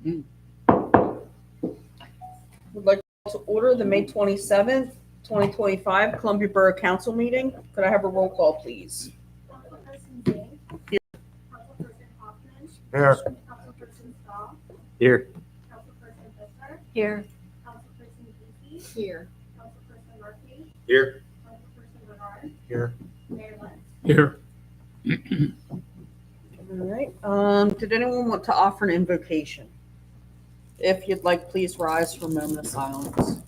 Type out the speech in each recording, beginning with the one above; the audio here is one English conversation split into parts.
Would like to order the May 27th, 2025 Columbia Borough Council meeting. Could I have a roll call, please? Councilperson Zink. Here. Councilperson Hoffman. Here. Councilperson Stahl. Here. Councilperson Fisher. Here. Councilperson Beatty. Here. Councilperson Murphy. Here. Councilperson Bernard. Here. Mayor Lynch. Here. All right. Did anyone want to offer an invocation? If you'd like, please rise for a moment of silence.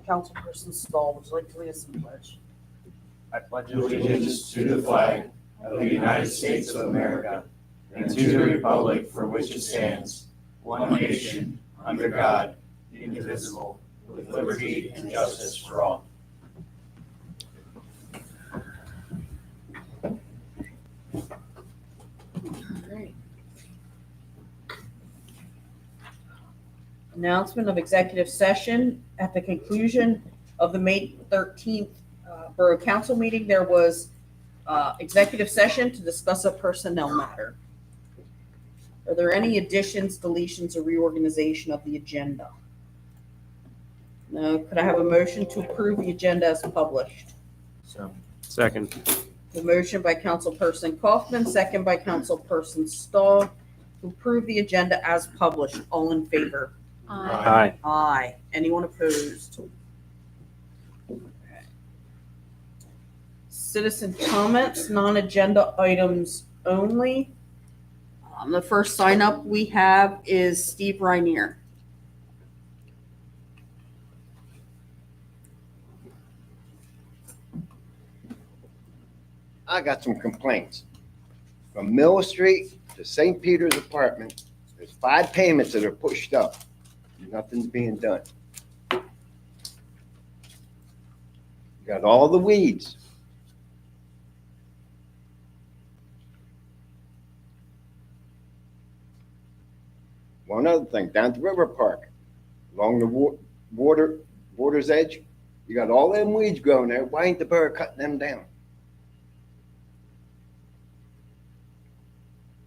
Councilperson Stahl, would you like to lead us in pledge? I pledge allegiance to the flag of the United States of America and to the republic for which it stands, one nation, under God, indivisible, with liberty and justice for all. Alright. Announcement of executive session. At the conclusion of the May 13th Borough Council meeting, there was executive session to discuss a personnel matter. Are there any additions, deletions, or reorganization of the agenda? No. Could I have a motion to approve the agenda as published? So. Second. The motion by Councilperson Kaufman, second by Councilperson Stahl, to approve the agenda as published. All in favor? Aye. Aye. Anyone opposed? Citizen comments, non-agenda items only. The first sign up we have is Steve Rainier. I got some complaints. From Mill Street to St. Peter's apartment, there's 5 payments that are pushed up. Nothing's being done. You got all the weeds. One other thing, down at the River Park, along the water's edge, you got all them weeds growing there. Why ain't the borough cutting them down?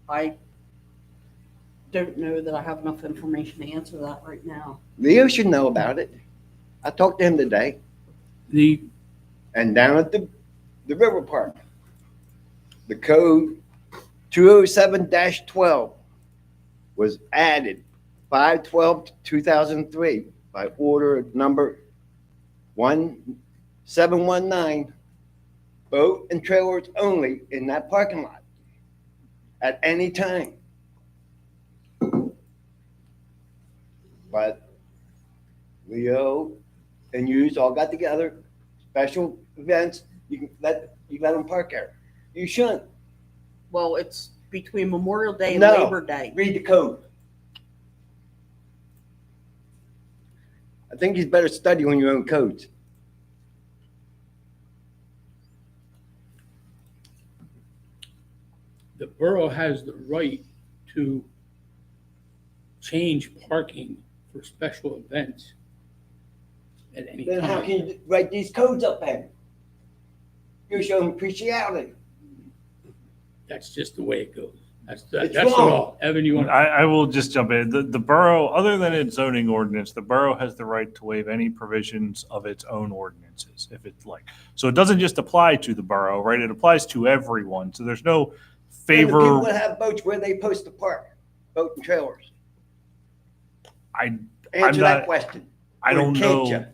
I don't know that I have enough information to answer that right now. Leo should know about it. I talked to him today. And down at the River Park, the code 207-12 was added 5/12/2003 by order number 1719, boat and trailers only in that parking lot at any time. But Leo and you all got together, special events, you let them park there. You shouldn't. Well, it's between Memorial Day and No. Labor Day. Read the code. I think you better study on your own codes. The borough has the right to change parking for special events at any Then how time. can you write these codes up then? You're showing partiality. That's just the way it goes. It's That's wrong. all. Evan, you want to? I will just jump in. The borough, other than its zoning ordinance, the borough has the right to waive any provisions of its own ordinances if it's like. So it doesn't just apply to the borough, right? It applies to everyone. So there's no And the people favor. that have boats where they post to park, boat and trailers. I'm Answer not- that question. I Or don't can't know. you?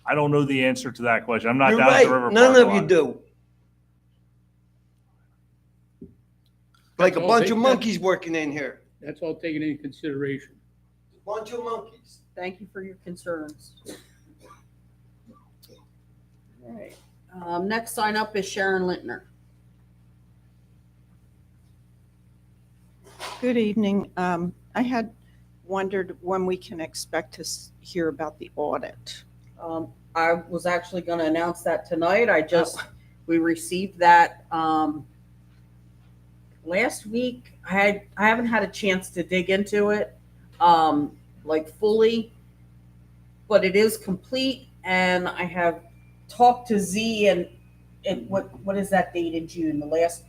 I don't know the answer to that question. I'm not You're down at the right. river. None park of a you lot. do. Like a That's all bunch they- of monkeys working in here. That's all taken into consideration. Bunch of monkeys. Thank you for your concerns. All right. Next sign up is Sharon Lintner. Good evening. I had wondered when we can expect to hear about the audit. I was actually going to announce that tonight. We received that last week, I haven't had a chance to dig into it, like fully, but it is complete, and I have talked to Z, and what is that date in June? The last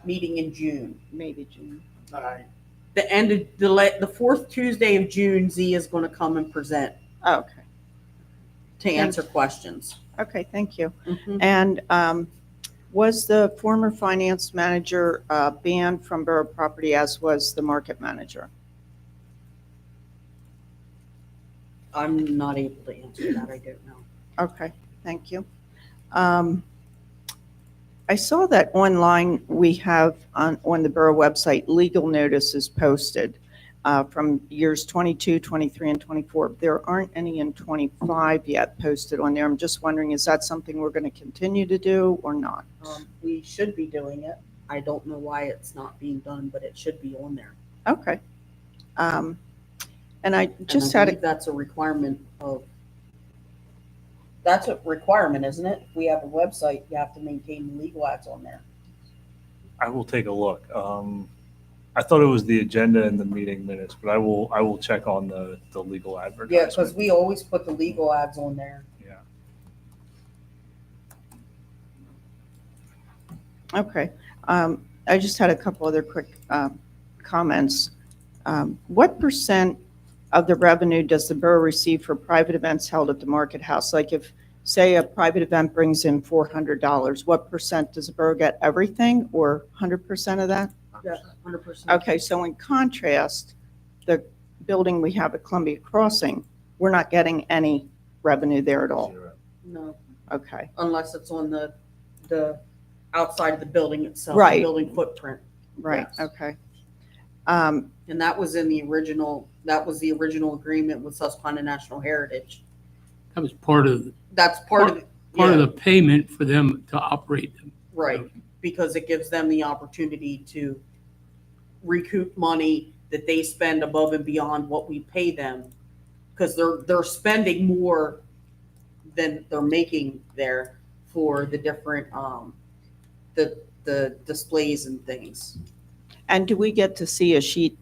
meeting in June. Maybe June. The end of the fourth Tuesday of June, Z is going to come and present Oh, okay. to answer questions. Okay, thank you. Mhm. And was the former finance manager banned from borough property, as was the market manager? I'm not able to answer that. I don't know. Okay, thank you. I saw that online we have on the borough website, legal notices posted from years 22, 23, and 24. There aren't any in 25 yet posted on there. I'm just wondering, is that something we're going to continue to do or not? We should be doing it. I don't know why it's not being done, but it should be on there. Okay. And I And just I had a believe that's a requirement of. That's a requirement, isn't it? If we have a website, you have to maintain the legal ads on there. I will take a look. I thought it was the agenda and the meeting minutes, but I will check on the legal Yeah, advertisement. because we always put the legal ads on there. Yeah. Okay. I just had a couple other quick comments. What percent of the revenue does the borough receive for private events held at the Market House? Like if, say, a private event brings in $400, what percent does the borough get? Everything or 100% of that? Yeah, 100%. Okay, so in contrast, the building we have at Columbia Crossing, we're not getting any revenue there at all. No, Okay, unless it's on the outside of the building itself, Right. the building footprint. right, Yes. okay. And that was in the original. That was the original agreement with Susquehanna National Heritage. That was part of That's part of the payment for them to operate them. right, because it gives them the opportunity to recoup money that they spend above and beyond what we pay them, because they're spending more than they're making there for the different the displays and things. And do we get to see a sheet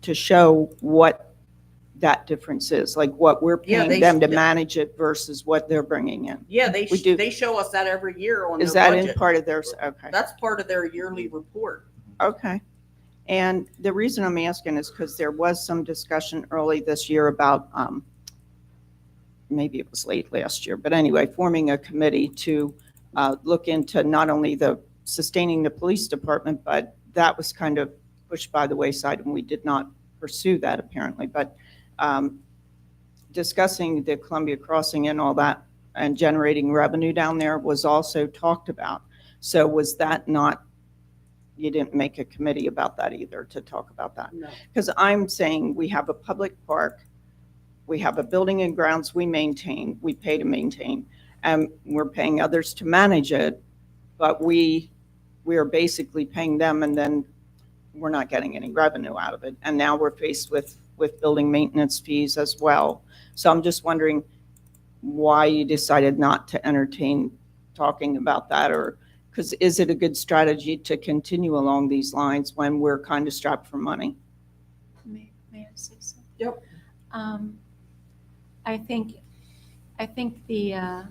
to show what that difference is? Like what we're Yeah, paying they them to should- manage it versus what they're bringing in? Yeah, they We do. they show us that every year on Is their that budget. in part of theirs? Okay. That's part of their yearly report. Okay. And the reason I'm asking is because there was some discussion early this year about, maybe it was late last year, but anyway, forming a committee to look into not only the sustaining the police department, but that was kind of pushed by the wayside and we did not pursue that apparently. But discussing the Columbia Crossing and all that and generating revenue down there was also talked about. So was that not, you didn't make a committee about that either to talk about that? No. Because I'm saying we have a public park, we have a building and grounds we maintain, we pay to maintain, and we're paying others to manage it, but we are basically paying them and then we're not getting any revenue out of it. And now we're faced with building maintenance fees as well. So I'm just wondering why you decided not to entertain talking about that, or because is it a good strategy to continue along these lines when we're kind of strapped for money? May I say something? Yep. I think the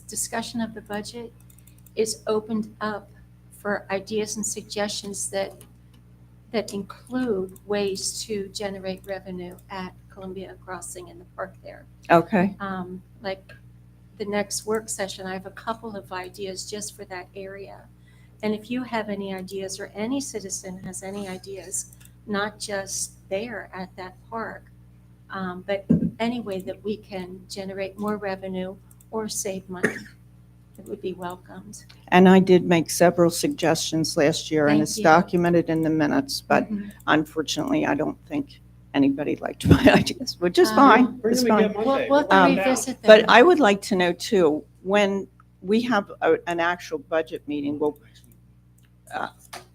discussion of the budget is opened up for ideas and suggestions that include ways to generate revenue at Columbia Crossing and the park there. Okay. Like the next work session, I have a couple of ideas just for that area. And if you have any ideas or any citizen has any ideas, not just there at that park, but any way that we can generate more revenue or save money, it would be welcomed. And I did make several suggestions last year and Thank it's you. documented in the minutes, but unfortunately, I don't think anybody liked my ideas, which is fine. It's fine. We'll revisit them. But I would like to know too, when we have an actual budget meeting, well,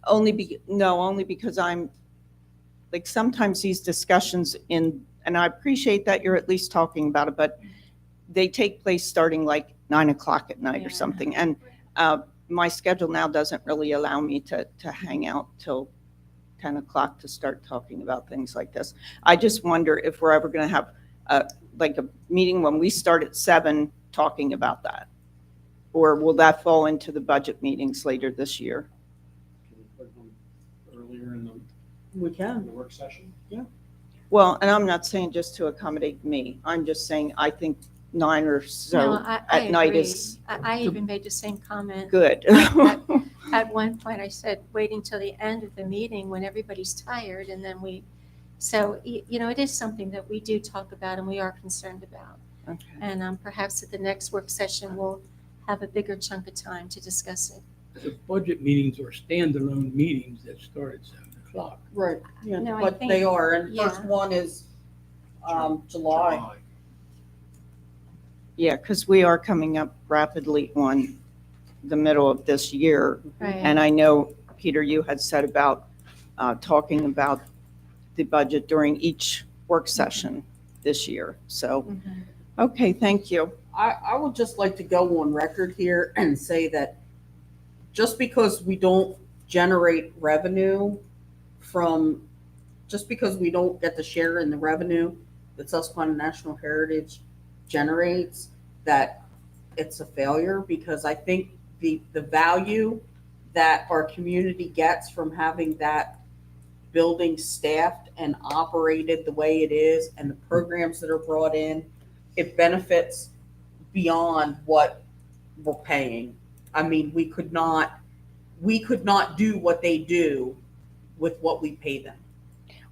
only because I'm, like, sometimes these discussions and I appreciate that you're at least talking about it, but they take place starting like 9 o'clock at night or Yeah. something. And my schedule now doesn't really allow me to hang out till 10 o'clock to start talking about things like this. I just wonder if we're ever going to have like a meeting when we start at 7 talking about that? Or will that fall into the budget meetings later this year? Can we put them earlier in the We can. work session? Well, and I'm not saying just to accommodate me. I'm just saying I think 9 or No, so I at night agree. is I even made the same comment. good. At one point, I said, waiting till the end of the meeting when everybody's tired, and then so, it is something that we do talk about and we are concerned about. Okay. And perhaps at the next work session, we'll have a bigger chunk of time to discuss it. The budget meetings are standalone meetings that start at 7 o'clock. Right, yeah, No, I but think- they are, and first yeah. one is, July. Yeah, because we are coming up rapidly on the middle of this year. Right. And I know, Peter, you had said about talking about the budget during each work session this year. So, Mhm. okay, thank you. I would just like to go on record here and say that just because we don't generate revenue just because we don't get to share in the revenue that Susquehanna National Heritage generates, that it's a failure, because I think the value that our community gets from having that building staffed and operated the way it is, and the programs that are brought in, it benefits beyond what we're paying. I mean, we could not do what they do with what we pay them.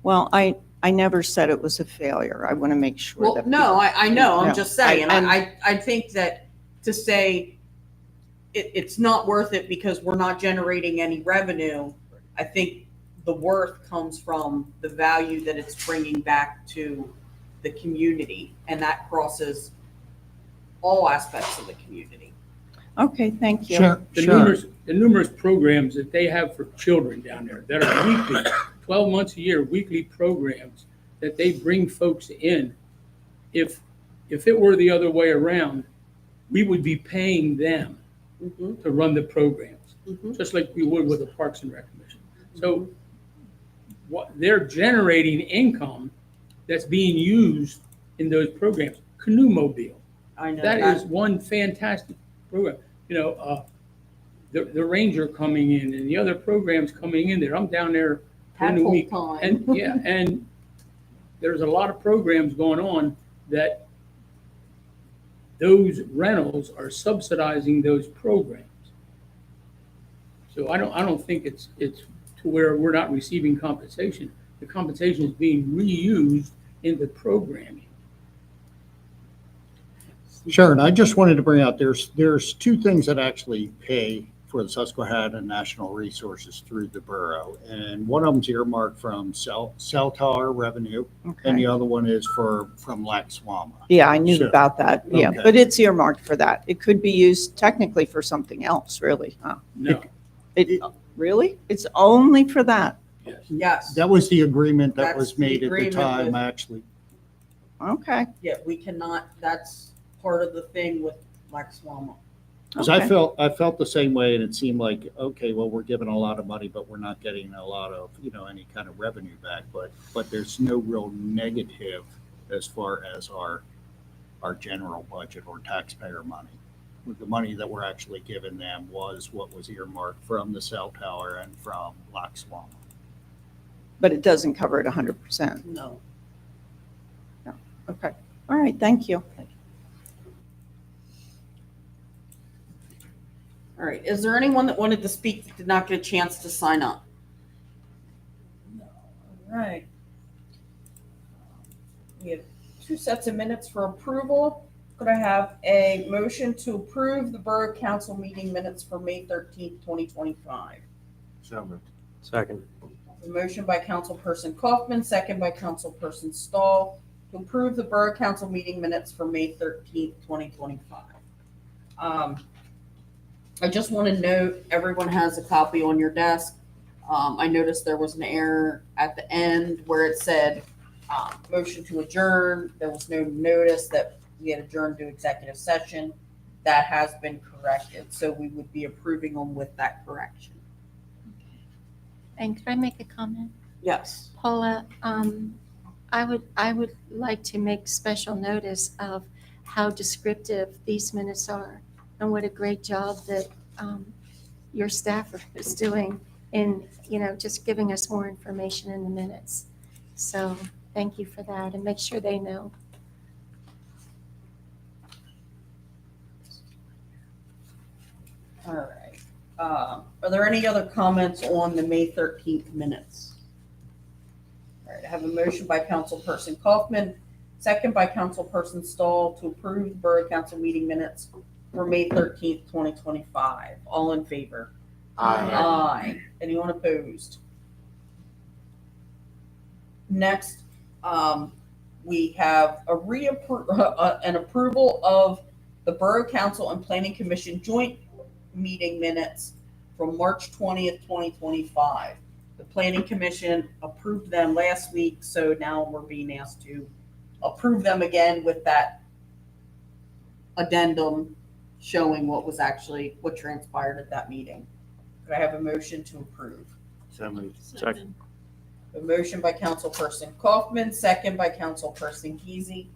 Well, I never said it was a failure. I want to make sure Well, that. no, I know, No, I'm just saying, and- I think that to say it's not worth it because we're not generating any revenue, I think the worth comes from the value that it's bringing back to the community, and that crosses all aspects of the community. Okay, thank you. The numerous programs that they have for children down there that are weekly, 12 months a year, weekly programs that they bring folks in. If it were the other way around, we would be paying them Mhm, to run the programs, mhm. just like we would with the Parks and Rec Commission. So they're generating income that's being used in those programs. Canoe Mobile, I know that is one fantastic program. The Ranger coming in and the other programs coming in there. I'm down there during the Tadpole week. time. And yeah, and there's a lot of programs going on that those rentals are subsidizing those programs. So I don't think it's to where we're not receiving compensation. The compensation is being reused in the programming. Sharon, I just wanted to bring out, there's two things that actually pay for the Susquehanna National Resources through the borough. And one of them's earmarked from cell tower revenue, and Okay. the other one is from Laxwama. Yeah, I knew So- about that. Yeah, Okay. but it's earmarked for that. It could be used technically for something else, really. Huh? No, Really? It's only for that? yes. Yes, That was the agreement that That's was the made at the agreement time, with- actually. Okay. yeah, we cannot, that's part of the thing with Laxwama. Because Okay. I felt the same way, and it seemed like, okay, well, we're giving a lot of money, but we're not getting a lot of, any kind of revenue back. But there's no real negative as far as our general budget or taxpayer money. The money that we're actually giving them was what was earmarked from the cell tower and from Laxwama. But it doesn't cover it 100%. No. Okay. All right, thank you. All right, is there anyone that wanted to speak that did not get a chance to sign up? No. All right. We have 2 sets of minutes for approval. Could I have a motion to approve the Borough Council meeting minutes for May 13th, 2025? So moved. Second. A motion by Councilperson Kaufman, second by Councilperson Stahl, to approve the Borough Council meeting minutes for May 13th, 2025. I just want to note, everyone has a copy on your desk. I noticed there was an error at the end where it said, motion to adjourn. There was no notice that we had adjourned to executive session. that has been corrected. So we would be approving them with that correction. And could I make a comment? Yes. Paula, I would like to make special notice of how descriptive these minutes are and what a great job that your staff is doing in, just giving us more information in the minutes. So thank you for that, and make sure they know. All right. Are there any other comments on the May 13th minutes? All right, I have a motion by Councilperson Kaufman, second by Councilperson Stahl to approve the Borough Council meeting minutes for May 13th, 2025. All in favor? Aye. Anyone opposed? Next, we have an approval of the Borough Council and Planning Commission joint meeting minutes from March 20th, 2025. The Planning Commission approved them last week, so now we're being asked to approve them again with that addendum showing what transpired at that meeting. Could I have a motion to approve? So moved. Second. A motion by Councilperson Kaufman, second by Councilperson Geezy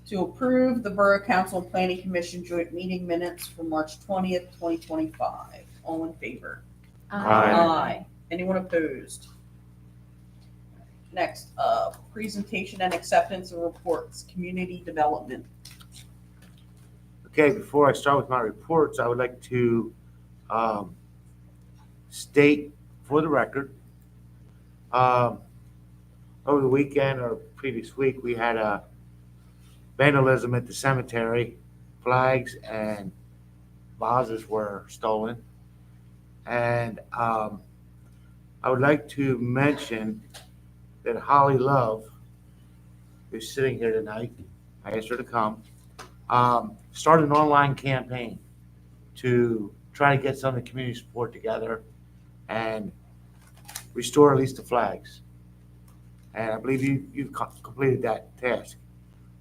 to approve the Borough Council and Planning Commission joint meeting minutes for March 20th, 2025. All in favor? Aye. Anyone opposed? Next, presentation and acceptance of reports, community development. Okay, before I start with my reports, I would like to state for the record, over the weekend or previous week, we had a vandalism at the cemetery. Flags and vases were stolen. And I would like to mention that Holly Love, who's sitting here tonight, I asked her to come, started an online campaign to try to get some of the community support together and restore at least the flags. And I believe you've completed that task.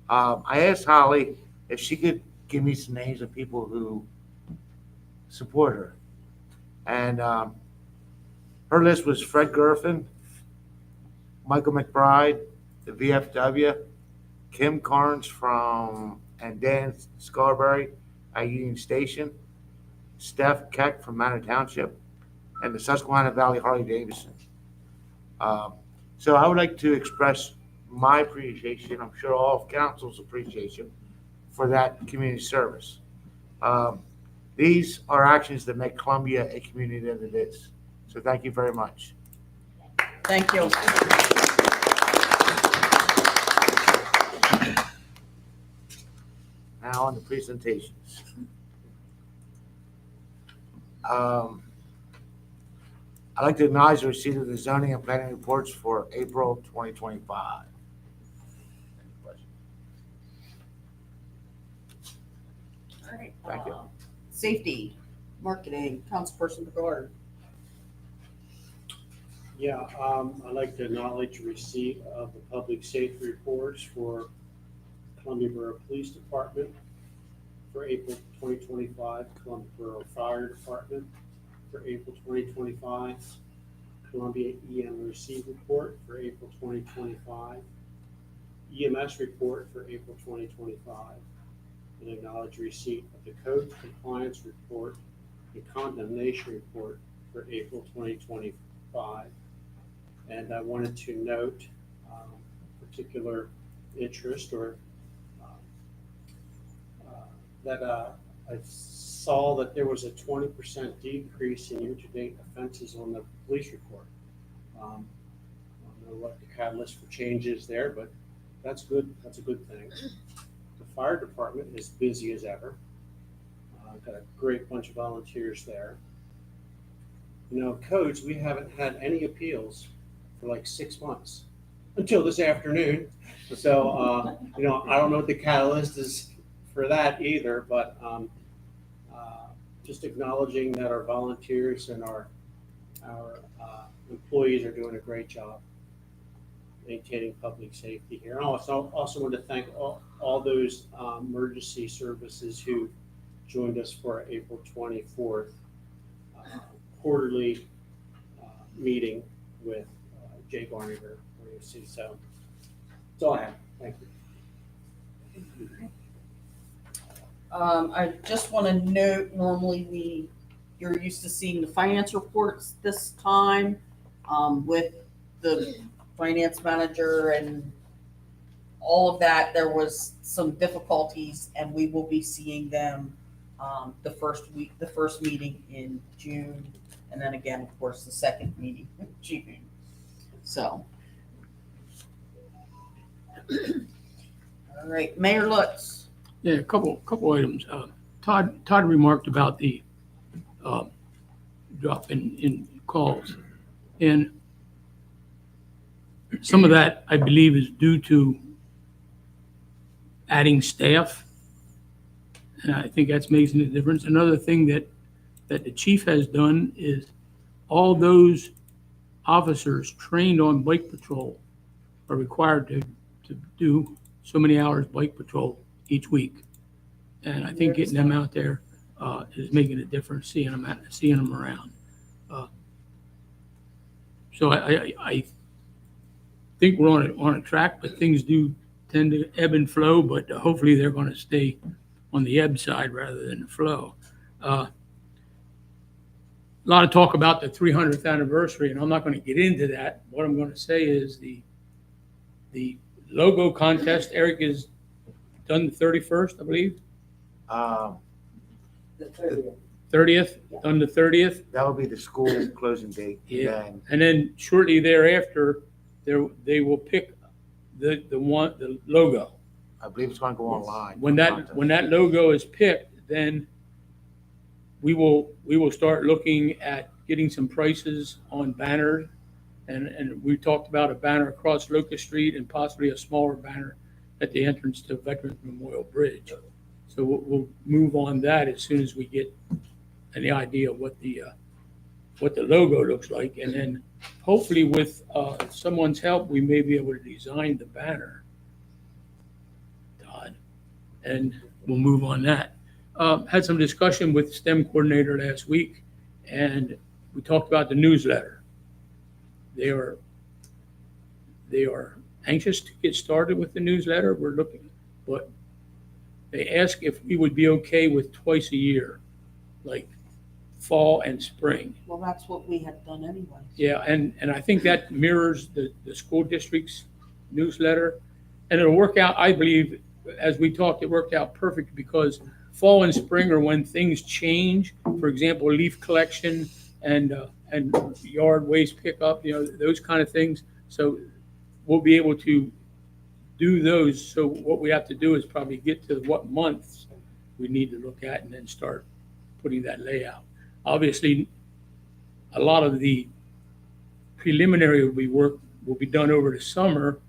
I asked Holly if she could give me some names of people who support her. And her list was Fred Gerfin, Michael McBride, the VFW, Kim Carnes and Dan Scarberry at Union Station, Steph Keck from Manor Township, and the Susquehanna Valley Harley Davidson. So I would like to express my appreciation, I'm sure all of council's appreciation, for that community service. These are actions that make Columbia a community that it is. So thank you very much. Thank you. Now on the presentations. I'd like to acknowledge the receipt of the zoning and planning reports for April 2025. All right. Thank you. Safety, marketing, Councilperson Bernard. Yeah, I'd like to acknowledge receipt of the public safety reports for Columbia Borough Police Department for April 2025, Columbia Borough Fire Department for April 2025, Columbia EMRC report for April 2025, EMS report for April 2025, and acknowledge receipt of the code compliance report and condemnation report for April 2025. And I wanted to note particular interest or that I saw that there was a 20% decrease in year-to-date offenses on the police report. I don't know what the catalyst for change is there, but that's good. That's a good thing. The fire department is busy as ever. Got a great bunch of volunteers there. Codes, we haven't had any appeals for like 6 months until this afternoon. So, I don't know what the catalyst is for that either, but just acknowledging that our volunteers and our employees are doing a great job. maintaining public safety here. And also want to thank all those emergency services who joined us for our April 24th quarterly meeting with Jay Barniger. So that's all I have. Thank you. I just want to note, normally you're used to seeing the finance reports this time, with the finance manager and all of that. There was some difficulties, and we will be seeing them, the first meeting in June, and then again, of course, the second meeting in June. So. All right, Mayor Lutz. Yeah, a couple items. Todd remarked about the drop in calls. And some of that, I believe, is due to adding staff. And I think that's making a difference. Another thing that the chief has done is all those officers trained on bike patrol are required to do so many hours bike patrol each week. And I think getting them out there is making a difference, seeing them around. So I think we're on a track, but things do tend to ebb and flow, but hopefully they're going to stay on the ebb side rather than the flow. A lot of talk about the 300th anniversary, and I'm not going to get into that. What I'm going to say is the logo contest, Eric, is done the 31st, I believe. The 30th. 30th, done the 30th. That will be the school closing date. Yeah, and then shortly thereafter, they will pick the logo. I believe it's going to go online. When that logo is picked, then we will start looking at getting some prices on banners, and we talked about a banner across Locust Street and possibly a smaller banner at the entrance to Veterans Memorial Bridge. So we'll move on that as soon as we get any idea of what the logo looks like, and then hopefully with someone's help, we may be able to design the banner, Todd, and we'll move on that. Had some discussion with STEM coordinator last week, and we talked about the newsletter. They are anxious to get started with the newsletter. We're looking, but they asked if we would be okay with twice a year, like fall and spring. Well, that's what we had done anyway. Yeah, and I think that mirrors the school district's newsletter. And it'll work out, I believe, as we talked, it worked out perfect because fall and spring are when things change. For example, leaf collection and yard waste pickup, those kind of things. So we'll be able to do those. So what we have to do is probably get to what months we need to look at and then start putting that layout. Obviously, a lot of the preliminary work will be done over the summer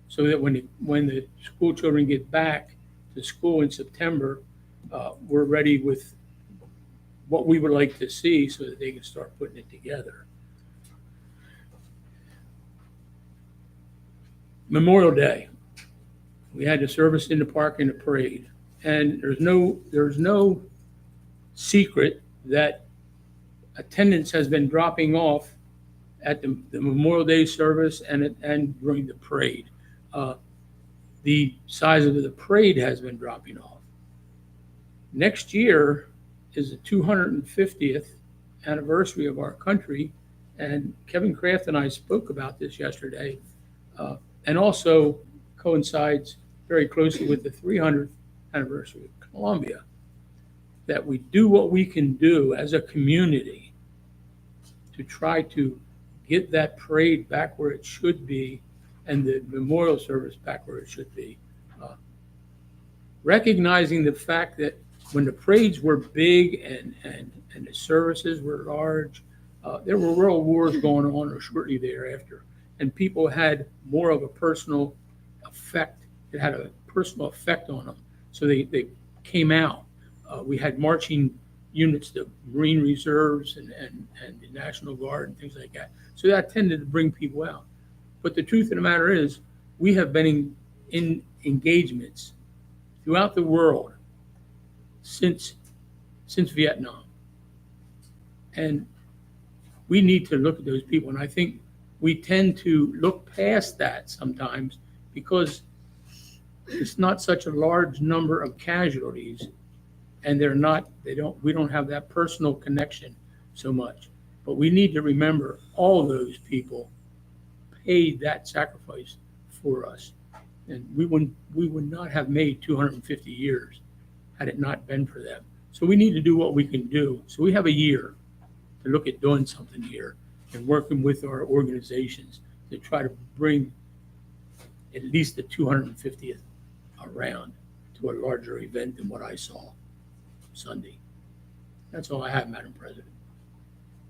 so that when the school children get back to school in September, we're ready with what we would like to see so that they can start putting it together. Memorial Day. We had the service in the park and the parade. And there's no secret that attendance has been dropping off at the Memorial Day service and during the parade. The size of the parade has been dropping off. Next year is the 250th anniversary of our country, and Kevin Kraft and I spoke about this yesterday, and also coincides very closely with the 300th anniversary of Columbia, that we do what we can do as a community to try to get that parade back where it should be and the memorial service back where it should be. Recognizing the fact that when the parades were big and the services were large, there were world wars going on or shortly thereafter, and people had more of a personal effect. It had a personal effect on them, so they came out. We had marching units, the Marine Reserves and the National Guard and things like that. So that tended to bring people out. But the truth of the matter is, we have been in engagements throughout the world since Vietnam. And we need to look at those people. And I think we tend to look past that sometimes because it's not such a large number of casualties, and we don't have that personal connection so much. But we need to remember all those people paid that sacrifice for us. And we would not have made 250 years had it not been for them. So we need to do what we can do. So we have a year to look at doing something here and working with our organizations to try to bring at least the 250th around to a larger event than what I saw Sunday. That's all I have, Madam President.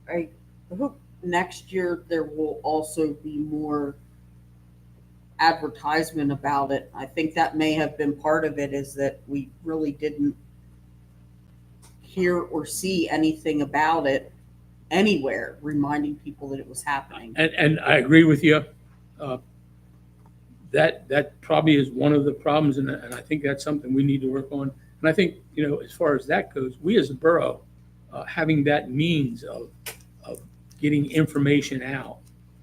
I hope next year there will also be more advertisement about it. I think that may have been part of it, is that we really didn't hear or see anything about it anywhere, reminding people that it was happening. And I agree with you. That probably is one of the problems, and I think that's something we need to work on. And I think, as far as that goes, we as a borough, having that means of getting information out,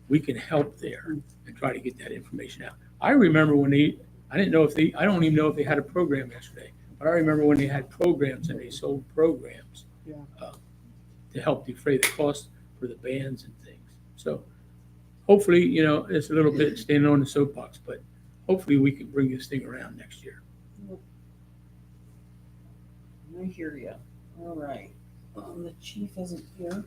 we can help there and try to get that information out. I remember when I don't even know if they had a program yesterday, but I remember when they had programs and they sold programs to help defray the cost for the bands and things. So hopefully, it's a little bit standing on the soapbox, but hopefully we can bring this thing around next year. I hear you. All right. The chief isn't here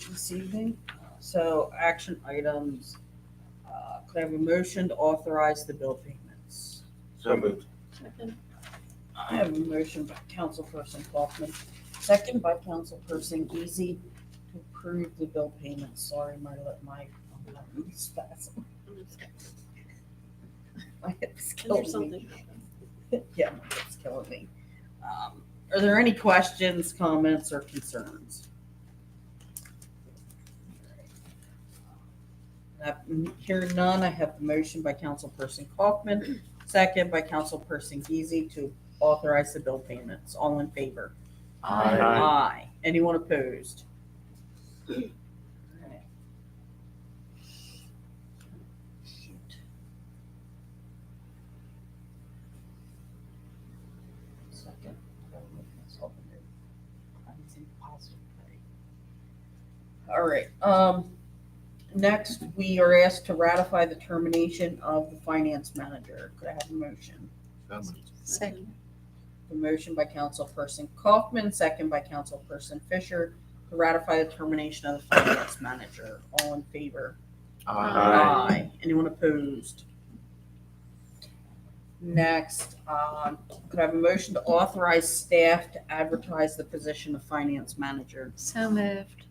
this evening. So action items. Could I have a motion to authorize the bill payments? So moved. I have a motion by Councilperson Kaufman, second by Councilperson Easy to approve the bill payments. Sorry, my spasm. My hip's killing me. Yeah, my hip's killing me. Are there any questions, comments, or concerns? Hearing none, I have the motion by Councilperson Kaufman, second by Councilperson Geezy to authorize the bill payments. All in favor? Aye. Aye. Anyone opposed? Alright. Shoot. Second. All right. Next, we are asked to ratify the termination of the finance manager. Could I have a motion? So moved. Second. A motion by Councilperson Kaufman, second by Councilperson Fisher, to ratify the termination of the finance manager. All in favor? Aye. Anyone opposed? Next, could I have a motion to authorize staff to advertise the position of finance manager? So moved.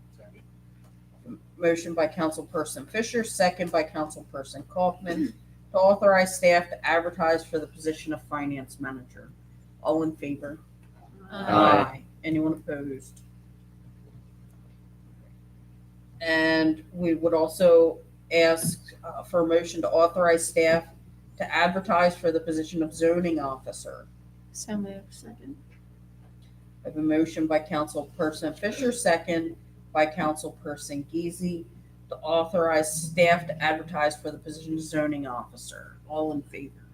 Motion by Councilperson Fisher, second by Councilperson Kaufman, to authorize staff to advertise for the position of finance manager. All in favor? Aye. Anyone opposed? And we would also ask for a motion to authorize staff to advertise for the position of zoning officer. So moved. Second. I have a motion by Councilperson Fisher, second by Councilperson Geezy, to authorize staff to advertise for the position of zoning officer. All in favor?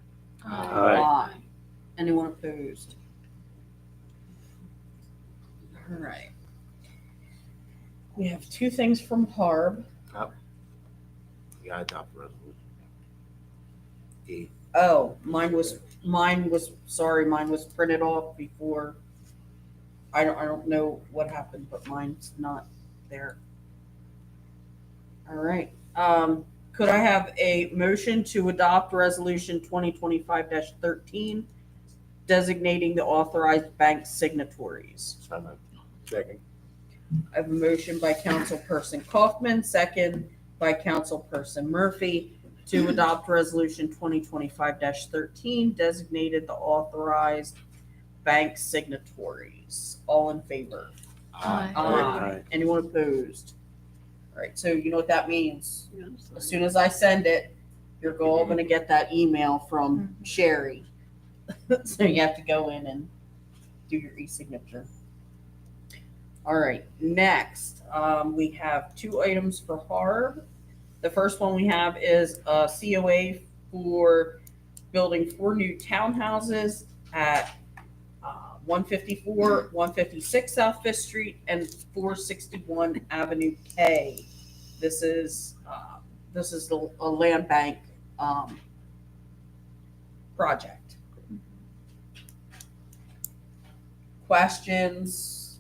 Aye. Anyone opposed? All right. We have two things from Harb. You gotta adopt the resolution. E. Oh, mine was printed off before. I don't know what happened, but mine's not there. All right. Could I have a motion to adopt resolution 2025-13 designating the authorized bank signatories? So moved. Second. I have a motion by Councilperson Kaufman, second by Councilperson Murphy, to adopt resolution 2025-13 designated the authorized bank signatories. All in favor? Aye. Aye. Anyone opposed? All right, so you know what that means. As soon as I send it, you're all gonna get that email from Sherry. So you have to go in and do your e-signature. All right, next, we have 2 items for Harb. The first one we have is a COA for building 4 new townhouses at 154, 156 South Fifth Street, and 461 Avenue K. This is a land bank project. Questions?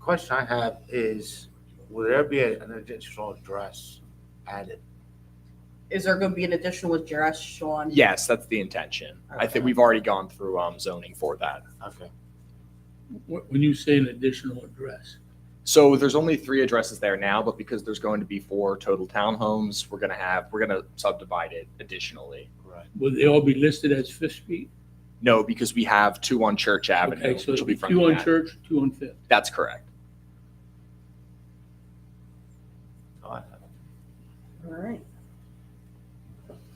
Question I have is, will there be an additional address added? Is there going to be an additional address, Sean? Yes, that's the intention. I think we've already gone through zoning for that. Okay. When you say an additional address, So there's only 3 addresses there now, but because there's going to be 4 total townhomes, we're gonna subdivide it additionally. Right. will they all be listed as Fifth Street? No, because we have 2 on Church Avenue, Okay, so which it'll will be be fronting 2 on that. Church, 2 on Fifth. That's correct. All right.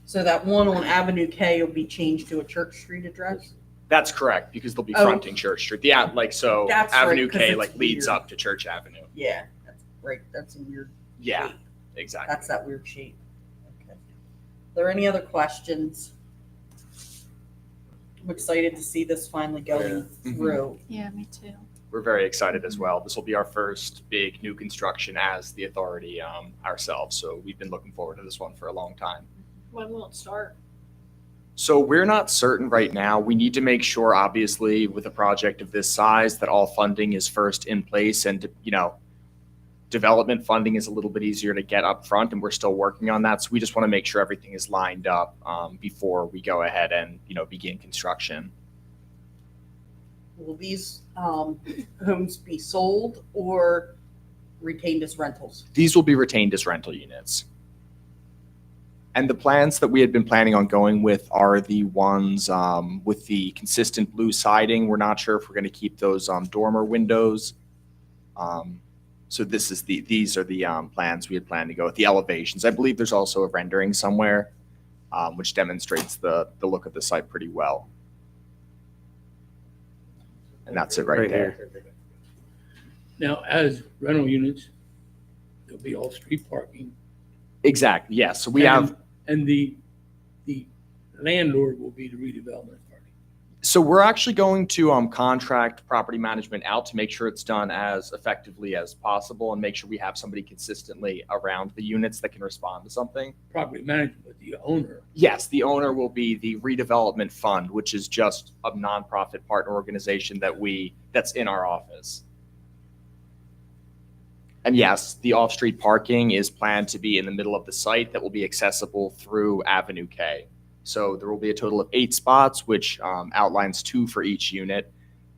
So that one on Avenue K will be changed to a Church Street address? That's correct, because they'll be Oh. fronting Church Street. Yeah, so That's right, Avenue 'cause K it's leads weird. up to Church Avenue. Yeah, that's right. That's a weird. Yeah, shape. exactly. That's that weird shape. Okay. Are there any other questions? I'm excited to see this finally going Mhm. through. Yeah, me too. We're very excited as well. This will be our first big new construction as the authority ourselves. So we've been looking forward to this one for a long time. When will it start? So we're not certain right now. We need to make sure, obviously, with a project of this size, that all funding is first in place. And, development funding is a little bit easier to get up front, and we're still working on that. So we just want to make sure everything is lined up before we go ahead and, begin construction. Will these homes be sold or retained as rentals? These will be retained as rental units. And the plans that we had been planning on going with are the ones with the consistent blue siding. We're not sure if we're going to keep those dormer windows. So these are the plans we had planned to go with, the elevations. I believe there's also a rendering somewhere which demonstrates the look of the site pretty well. And that's it right there. Now, as rental units, there'll be off-street parking. Exactly, yes. So we have. And the landlord will be the redevelopment party. So we're actually going to contract property management out to make sure it's done as effectively as possible and make sure we have somebody consistently around the units that can respond to something. Property management, but the owner. Yes, the owner will be the redevelopment fund, which is just a nonprofit partner organization that's in our office. And yes, the off-street parking is planned to be in the middle of the site that will be accessible through Avenue K. So there will be a total of 8 spots, which outlines 2 for each unit.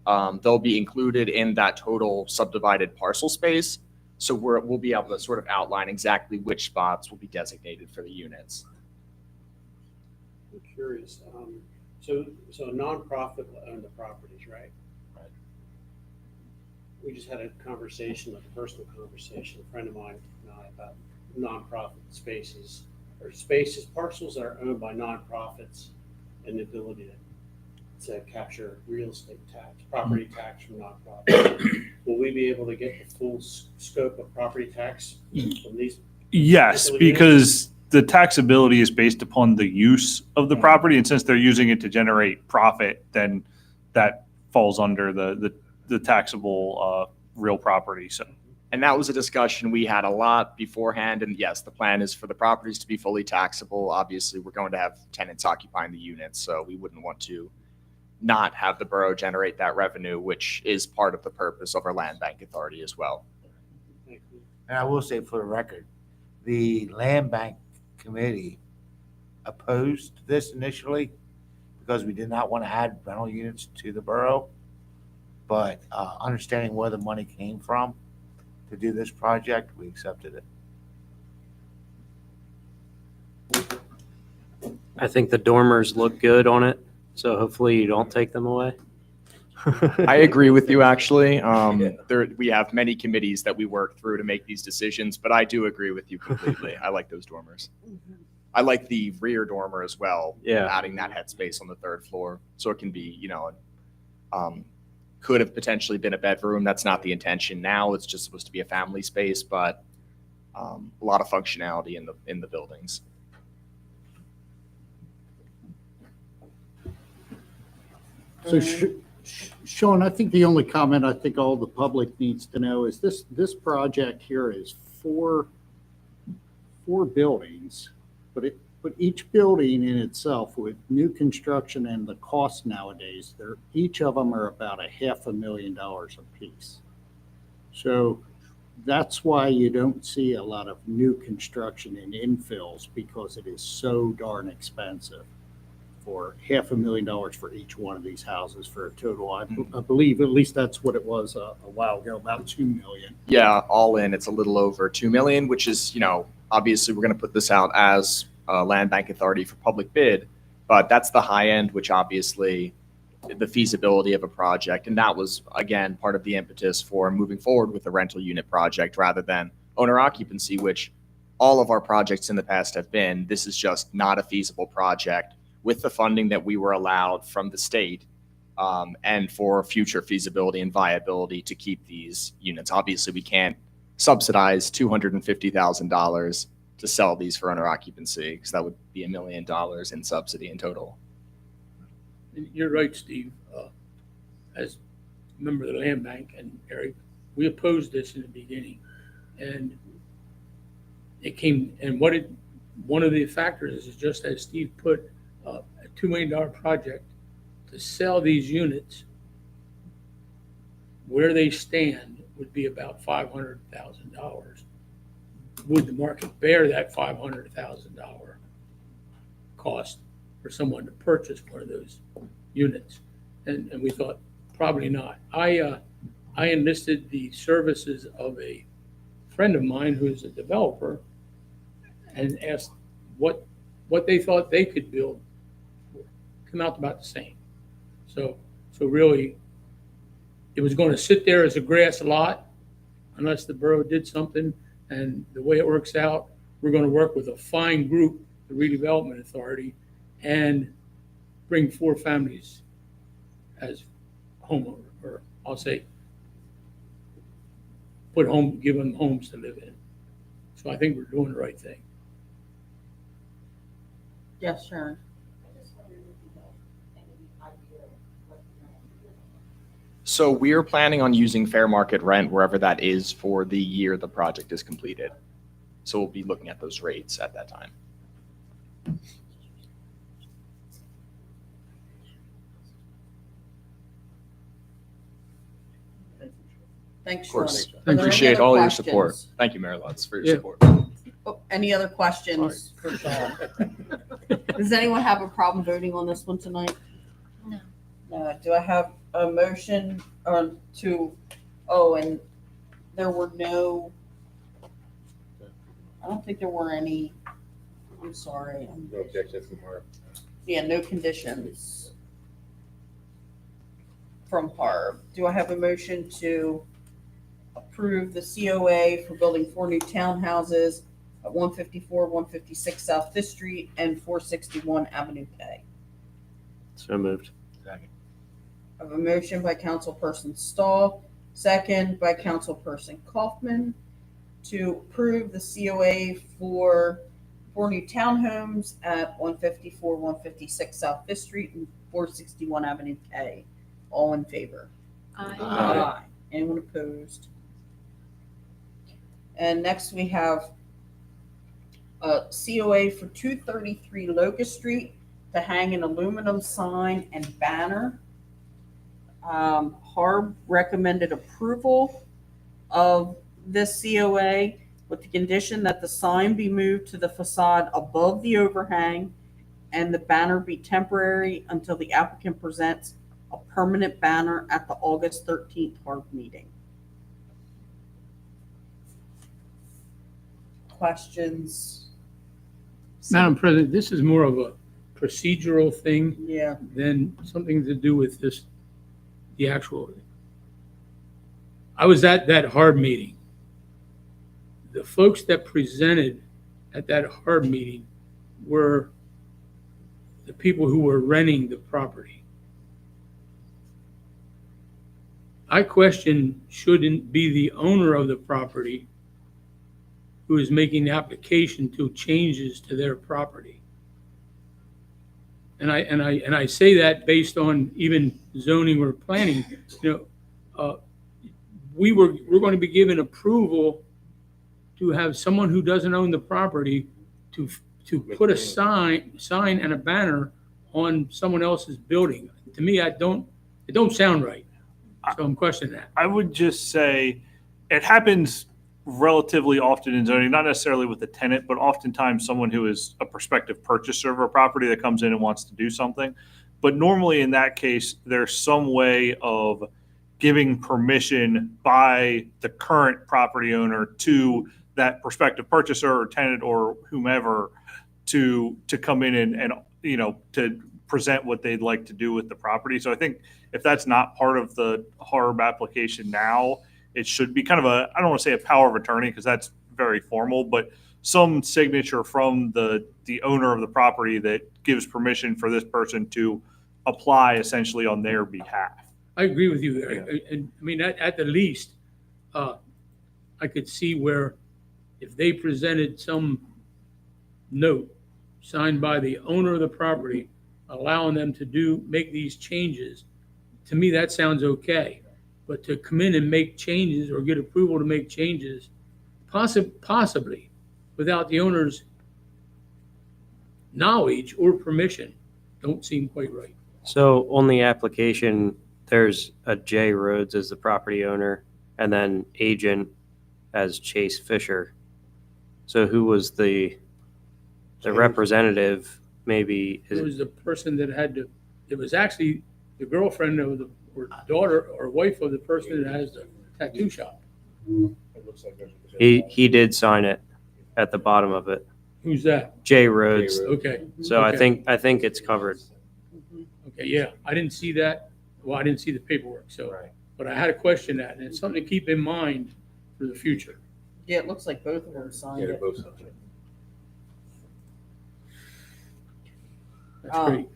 They'll be included in that total subdivided parcel space. So we'll be able to sort of outline exactly which spots will be designated for the units. I'm curious, so a nonprofit will own the properties, right? Right. We just had a personal conversation, a friend of mine and I, about nonprofit spaces, or parcels that are owned by nonprofits, and the ability to capture real estate tax, property tax from nonprofits. Will we be able to get the full scope of property tax from these? Yes, because the taxability is based upon the use of the property, and since they're using it to generate profit, then that falls under the taxable real property. So, And that was a discussion we had a lot beforehand. And yes, the plan is for the properties to be fully taxable. Obviously, we're going to have tenants occupying the units, so we wouldn't want to not have the borough generate that revenue, which is part of the purpose of our land bank authority as well. Thank you. And I will say for the record, the land bank committee opposed this initially because we did not want to add rental units to the borough. But understanding where the money came from to do this project, we accepted it. I think the dormers look good on it, so hopefully you don't take them away. I agree with you, actually. We have many committees that we work through to make these decisions, but I do agree with you completely. I like those dormers. I like the rear dormer as well. Yeah. Adding that headspace on the third floor, so it can be, could have potentially been a bedroom. That's not the intention now. It's just supposed to be a family space, but a lot of functionality in the buildings. So Sean, I think the only comment I think all the public needs to know is this project here is four buildings, but each building in itself with new construction and the cost nowadays, each of them are about $500,000 a piece. So that's why you don't see a lot of new construction in infills, because it is so darn expensive for $500,000 for each one of these houses for a total. I believe at least that's what it was a while ago, about $2 million. Yeah, all in, it's a little over $2 million, which is, obviously we're going to put this out as a land bank authority for public bid, but that's the high end, which obviously the feasibility of a project. And that was, again, part of the impetus for moving forward with the rental unit project rather than owner occupancy, which all of our projects in the past have been. This is just not a feasible project with the funding that we were allowed from the state, and for future feasibility and viability to keep these units. Obviously, we can't subsidize $250,000 to sell these for owner occupancy, because that would be $1 million in subsidy in total. You're right, Steve. As a member of the land bank and Eric, we opposed this in the beginning, and it came. And one of the factors is just as Steve put, a $2 million project to sell these units. Where they stand would be about $500,000. Would the market bear that $500,000 cost for someone to purchase one of those units? And we thought probably not. I enlisted the services of a friend of mine who's a developer and asked what they thought they could build. Come out about the same. So really, it was going to sit there as a grass lot unless the borough did something. And the way it works out, we're going to work with a fine group, the redevelopment authority, and bring 4 families as homeowner, or I'll say, give them homes to live in. So I think we're doing the right thing. Yes, Sharon. So we're planning on using fair market rent wherever that is for the year the project is completed. So we'll be looking at those rates at that time. Thanks, Of Sean. course. Are there any Appreciate other all your questions? support. Thank you, Mayor Lutz, for your Yeah. support. Oh, any other questions for Sean? Does anyone have a problem voting on this one tonight? No. Do I have a motion and there were I don't think there were any, I'm sorry. No objections from her. Yeah, no conditions from Harb. Do I have a motion to approve the COA for building 4 new townhouses at 154, 156 South Fifth Street and 461 Avenue K? So moved. I have a motion by Councilperson Stahl, second by Councilperson Kaufman, to approve the COA for 4 new townhomes at 154, 156 South Fifth Street and 461 Avenue K. All in favor? Aye. Anyone opposed? And next we have a COA for 233 Locust Street to hang an aluminum sign and banner. Harb recommended approval of this COA with the condition that the sign be moved to the facade above the overhang and the banner be temporary until the applicant presents a permanent banner at the August 13th Harb meeting. Questions? Madam President, this is more of a procedural thing Yeah. than something to do with this the actual, I was at that HARB meeting. The folks that presented at that HARB meeting were the people who were renting the property. I question, shouldn't be the owner of the property who is making the application to changes to their property. And I say that based on even zoning or planning. We're going to be given approval to have someone who doesn't own the property to put a sign and a banner on someone else's building. To me, it don't sound right. So I'm questioning that. I would just say it happens relatively often in zoning, not necessarily with the tenant, but oftentimes someone who is a prospective purchaser of a property that comes in and wants to do something. But normally in that case, there's some way of giving permission by the current property owner to that prospective purchaser or tenant or whomever to come in and to present what they'd like to do with the property. So I think if that's not part of the HARB application now, it should be kind of I don't want to say a power of attorney because that's very formal, but some signature from the owner of the property that gives permission for this person to apply essentially on their behalf. I agree with you there. And I mean, at the least, I could see where if they presented some note signed by the owner of the property, allowing them to make these changes, to me, that sounds okay. But to come in and make changes or get approval to make changes, possibly without the owner's knowledge or permission, don't seem quite right. So on the application, there's a J Rhodes as the property owner and then agent as Chase Fisher. So who was the representative? Maybe It was the person that it was actually the girlfriend of or daughter or wife of the person that has the tattoo shop. he did sign it at the bottom of it. Who's that? J Rhodes. Okay. So Okay. I think it's covered. Okay, yeah, I didn't see that. Well, I didn't see the paperwork, so, but I had to question that, and it's something to keep in mind for the future. Yeah, it looks like both of them signed it. That's Um, great.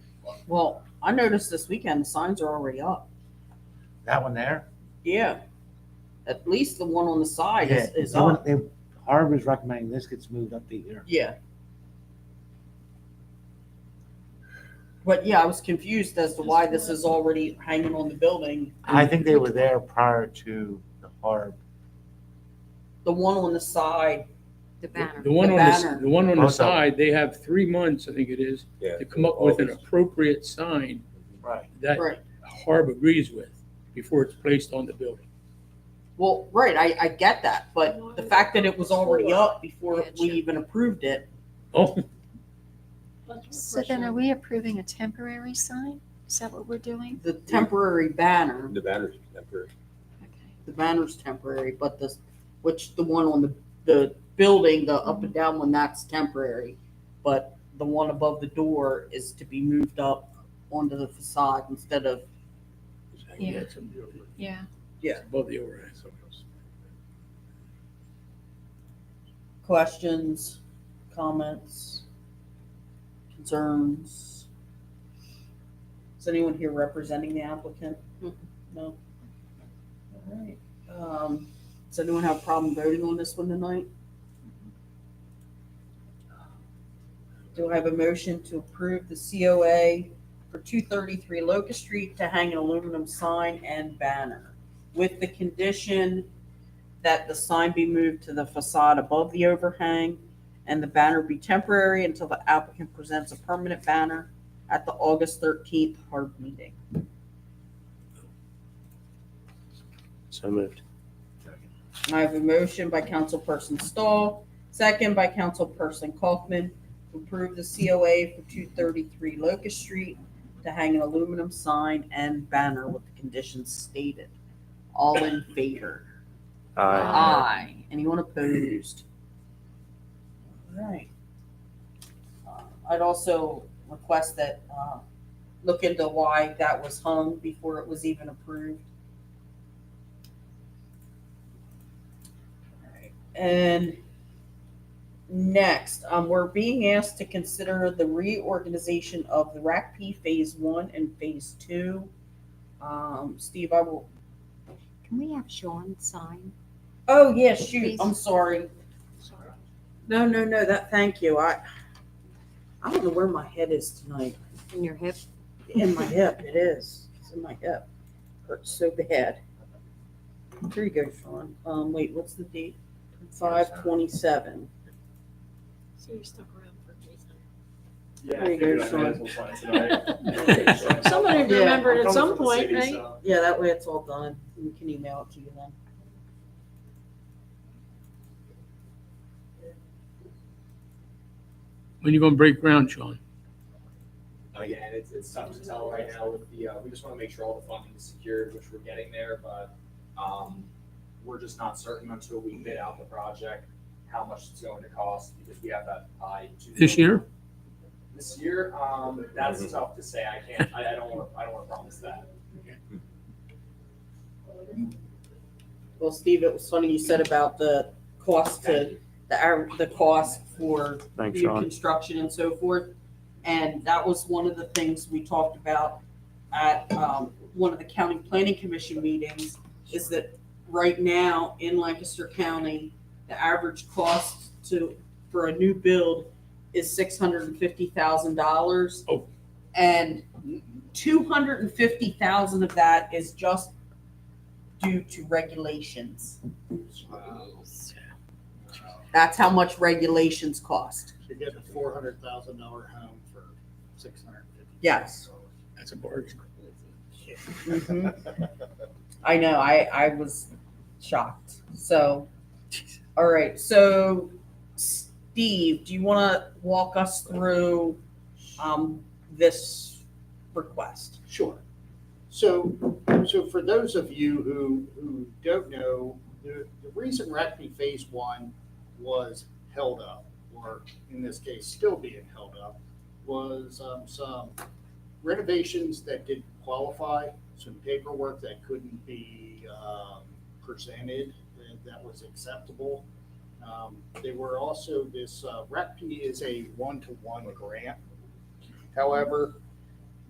Well, I noticed this weekend the signs are already up. That one there? Yeah. At least the one on the side is the one- up. HARB is recommending this gets moved up to here. Yeah. But yeah, I was confused as to why this is already hanging on the building. I think they were there prior to the HARB. The one on the side, The banner. The one the on banner. the one on the Also- side, they have 3 months, I think it is, to come up with an appropriate sign Right. that right. HARB agrees with before it's placed on the building. Well, right, I get that, but the fact that it was already up before Yeah, we sure. even approved it, Oh, So then are we approving a temporary sign? Is that what we're doing? the temporary banner, The banner's temporary. Okay. the banner's temporary, but the one on the building, the up and down one, that's temporary. But the one above the door is to be moved up onto the facade instead of, Yeah. it's Yeah. above the overhang. questions, comments, concerns. Is anyone here representing the applicant? No? All right. Does anyone have a problem voting on this one tonight? Do I have a motion to approve the COA for 233 Locust Street to hang an aluminum sign and banner with the condition that the sign be moved to the facade above the overhang and the banner be temporary until the applicant presents a permanent banner at the August 13th HARB meeting? So moved. I have a motion by Councilperson Stahl, second by Councilperson Kaufman, to approve the COA for 233 Locust Street to hang an aluminum sign and banner with the conditions stated. All in favor? Aye. Anyone opposed? All right. I'd also request that look into why that was hung before it was even approved. Alright, and next, we're being asked to consider the reorganization of the RACP Phase 1 and Phase 2. Steve, I will. Can we have Sean sign? Oh, yeah, shoot, Please. I'm sorry. No, thank you. I don't know where my head is tonight. In your hip? In my hip, it is. It's in my hip. Hurts so bad. Here you go, Sean. Wait, what's the date? 5/27. So you're stuck around for Jason. Yeah, There I you go, figured I might as Sean. well sign tonight. Somebody Yeah. remembered I'm at coming some from the point, city, right? so- Yeah, that way it's all done. We can email it to you then. When you gonna break ground, Sean? Again, it's tough to tell right now with the, we just want to make sure all the funding is secured, which we're getting there, but, we're just not certain until we bid out the project, how much it's going to cost, because we have that tied to. This year? This year, that's tough to say. I don't want to promise that. Well, Steve, it was funny you said about the cost to, the cost for Thanks, new Sean. construction and so forth. And that was one of the things we talked about at one of the county planning commission meetings, is that right now in Lancaster County, the average cost for a new build is $650,000. Oh. And $250,000 of that is just due to regulations. That's how much regulations cost. You're getting a $400,000 home for $650,000. Yes. That's a bargain. Mhm. I know, I was shocked. So, all right, so Steve, do you want to walk us through this request? Sure. So for those of you who don't know, the reason RACP Phase 1 was held up, or in this case, still being held up, was some renovations that didn't qualify, some paperwork that couldn't be presented that was acceptable. They were also this, RACP is a one-to-one grant. However,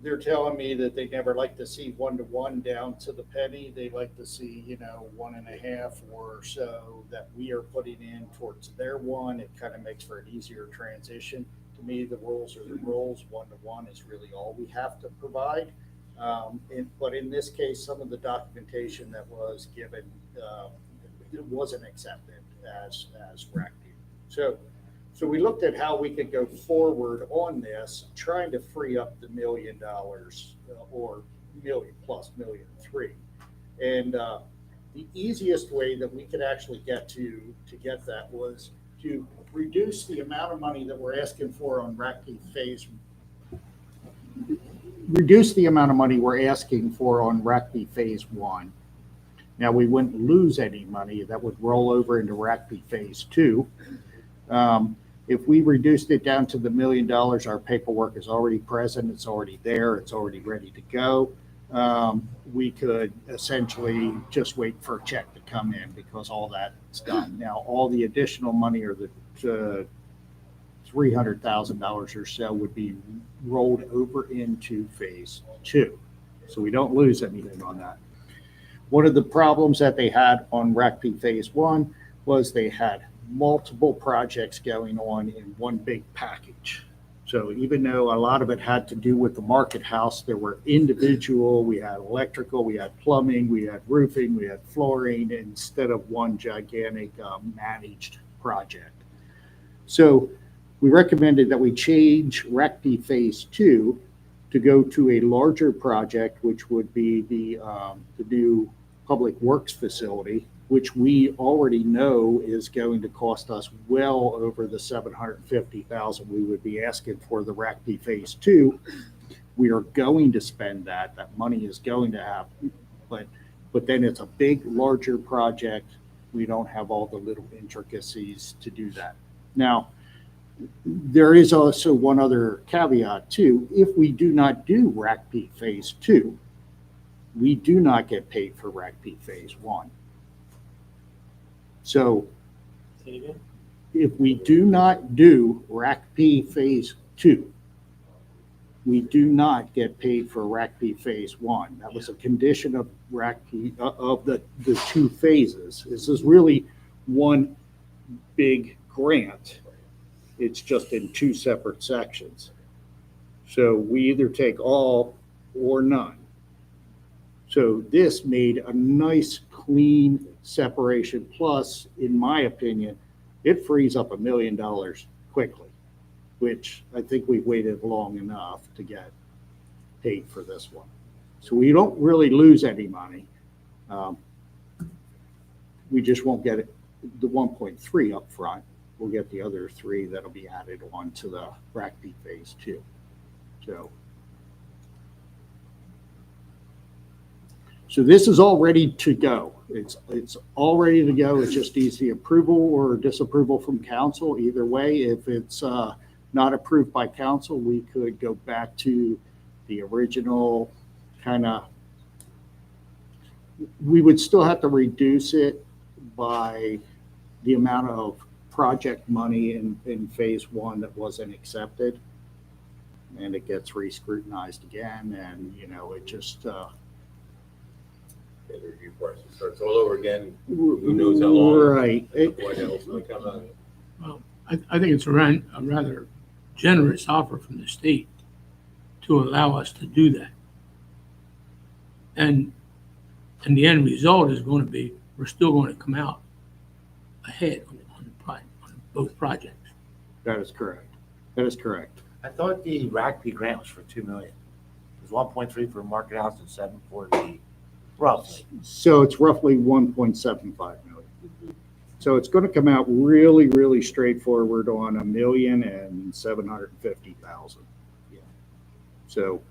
they're telling me that they never like to see one-to-one down to the penny. They like to see, 1.5 or so that we are putting in towards their one. It kind of makes for an easier transition. To me, the rules are the rules. One-to-one is really all we have to provide. But in this case, some of the documentation that was given, it wasn't accepted as RACP. So we looked at how we could go forward on this, trying to free up the $1 million or million plus $1.3 million. And the easiest way that we could actually get to get that was to reduce the amount of money that we're asking for on RACP Phase. Reduce the amount of money we're asking for on RACP Phase 1. Now, we wouldn't lose any money. That would roll over into RACP Phase 2. If we reduced it down to the $1 million, our paperwork is already present, it's already there, it's already ready to go. We could essentially just wait for a check to come in because all that's done. Now, all the additional money, or the $300,000 or so, would be rolled over into Phase 2. So we don't lose anything on that. One of the problems that they had on RACP Phase 1 was they had multiple projects going on in one big package. So even though a lot of it had to do with the market house, there were individual, we had electrical, we had plumbing, we had roofing, we had flooring, instead of one gigantic managed project. So we recommended that we change RACP Phase 2 to go to a larger project, which would be the new Public Works facility, which we already know is going to cost us well over the $750,000 we would be asking for the RACP Phase 2. We are going to spend that. That money is going to happen, but then it's a big, larger project. We don't have all the little intricacies to do that. Now, there is also one other caveat too. If we do not do RACP Phase 2, we do not get paid for RACP Phase 1. So Say it again? if we do not do RACP Phase 2, we do not get paid for RACP Phase 1. That was a condition of RACP, of the two phases. This is really one big grant. It's just in two separate sections. So we either take all or none. So this made a nice, clean separation. Plus, in my opinion, it frees up $1 million quickly, which I think we've waited long enough to get paid for this one. So we don't really lose any money. We just won't get it, the 1.3 up front. We'll get the other 3 that'll be added on to the RACP Phase 2. So this is all ready to go. It's all ready to go. It just needs the approval or disapproval from council. Either way, if it's not approved by council, we could go back to the original kind of, we would still have to reduce it by the amount of project money in Phase 1 that wasn't accepted. And it gets re-scrutinized again, and, you know, it just, The review process starts all over again. Who knows how long? Right. Before that will come out. Well, I think it's a rather generous offer from the state to allow us to do that. And the end result is going to be, we're still going to come out ahead on both projects. That is correct. That is correct. I thought the RACP grant was for $2 million. It was 1.3 for Market House and 7 for the, roughly. So it's roughly 1.75 million. So it's going to come out really, really straightforward on $1,750,000. Yeah. So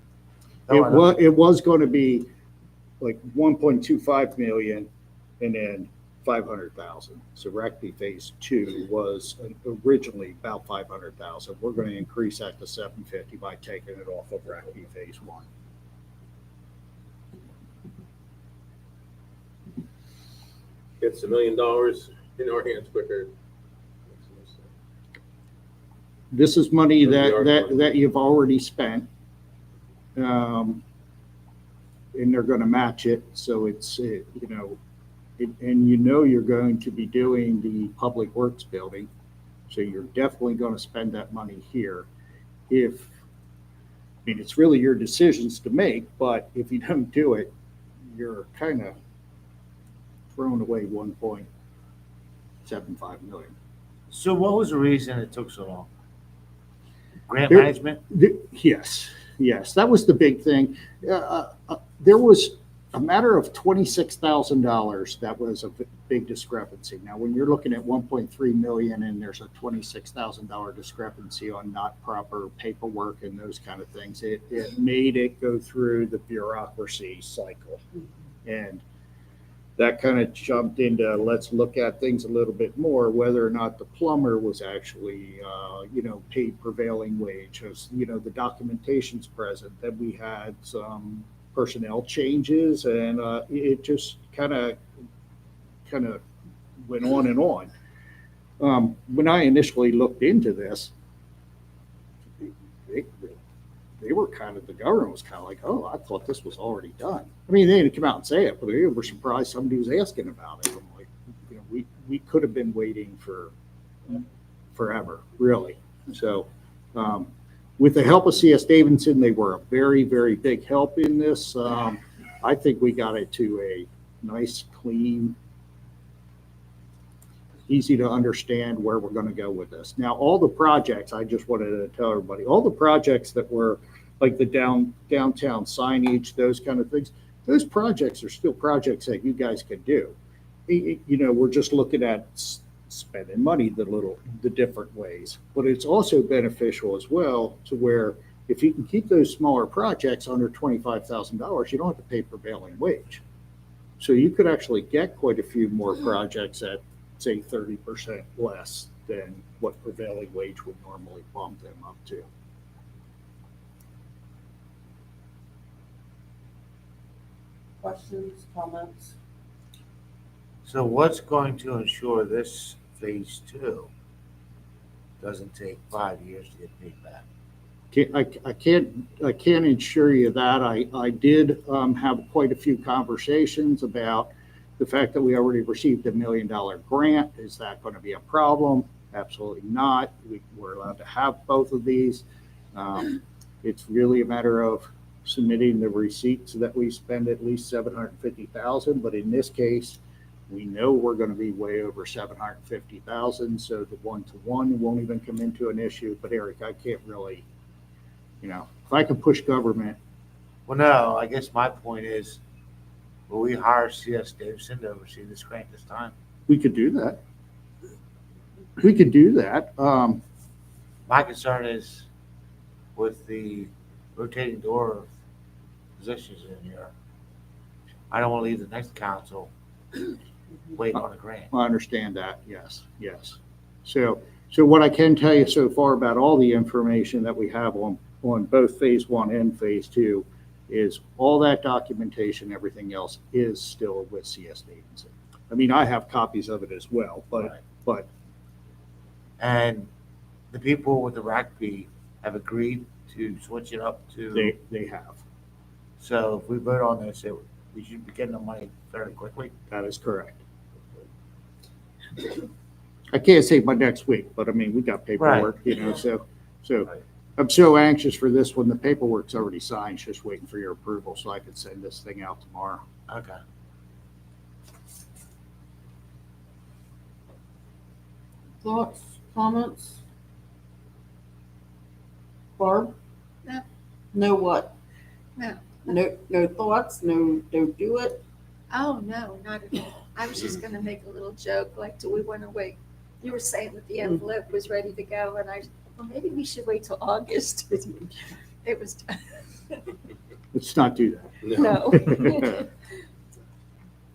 it was going to be like 1.25 million and then 500,000. So RACP Phase 2 was originally about 500,000. We're going to increase that to 750 by taking it off of RACP Phase 1. Gets $1 million in our hands quicker. This is money that you've already spent. And they're going to match it. So it's, you know, and you know you're going to be doing the Public Works building. So you're definitely going to spend that money here. I mean, it's really your decisions to make, but if you don't do it, you're kind of throwing away 1.75 million. So what was the reason it took so long? Grant There- management? Yes, that was the big thing. There was a matter of $26,000 that was a big discrepancy. Now, when you're looking at 1.3 million and there's a $26,000 discrepancy on not proper paperwork and those kind of things, it made it go through the bureaucracy cycle. And that kind of jumped into, let's look at things a little bit more, whether or not the plumber was actually, paid prevailing wage. As, the documentation's present, that we had some personnel changes, and it just kind of went on and on. When I initially looked into this, they were the government was kind of like, oh, I thought this was already done. I mean, they didn't come out and say it, but they were surprised somebody was asking about it. I'm like, we could have been waiting for forever, really. So, with the help of C.S. Davidson, they were a very, very big help in this. I think we got it to a nice, clean, easy to understand where we're going to go with this. Now, all the projects, I just wanted to tell everybody, all the projects that were like the downtown signage, those kind of things, those projects are still projects that you guys can do. We're just looking at spending money the different ways, but it's also beneficial as well to where if you can keep those smaller projects under $25,000, you don't have to pay prevailing wage. So you could actually get quite a few more projects at, say, 30% less than what prevailing wage would normally bump them up to. Questions, comments? So what's going to ensure this phase two doesn't take 5 years to get paid back? I can't assure you that. I did have quite a few conversations about the fact that we already received $1 million grant. Is that going to be a problem? Absolutely not. We're allowed to have both of these. It's really a matter of submitting the receipts that we spend at least $750,000, but in this case, we know we're going to be way over $750,000, so the one-to-one won't even come into an issue. But Eric, I can't really, if I can push government. Well, no, I guess my point is, will we hire C.S. Davidson to oversee this grant this time? We could do that. We could do that. My concern is with the rotating door of positions in here. I don't want to leave the next council waiting on a grant. I understand that. Yes, yes. So what I can tell you so far about all the information that we have on both phase one and phase two is all that documentation, everything else is still with CS Davidson. I mean, I have copies of it as well, but And the people with the rack fee have agreed to switch it up to. they have. So if we vote on this, we should be getting the money fairly quickly. That is correct. I can't say by next week, but I mean, we got paperwork, so I'm so anxious for this one. The paperwork's already signed, just waiting for your approval so I can send this thing out tomorrow. Okay. Thoughts, comments? Barb? No. No what? No. No thoughts, no don't do it? Oh, no, not at all. I was just gonna make a little joke, like, do we want to wait? You were saying that the envelope was ready to go, and well, maybe we should wait till August. It was, Let's not do that. no.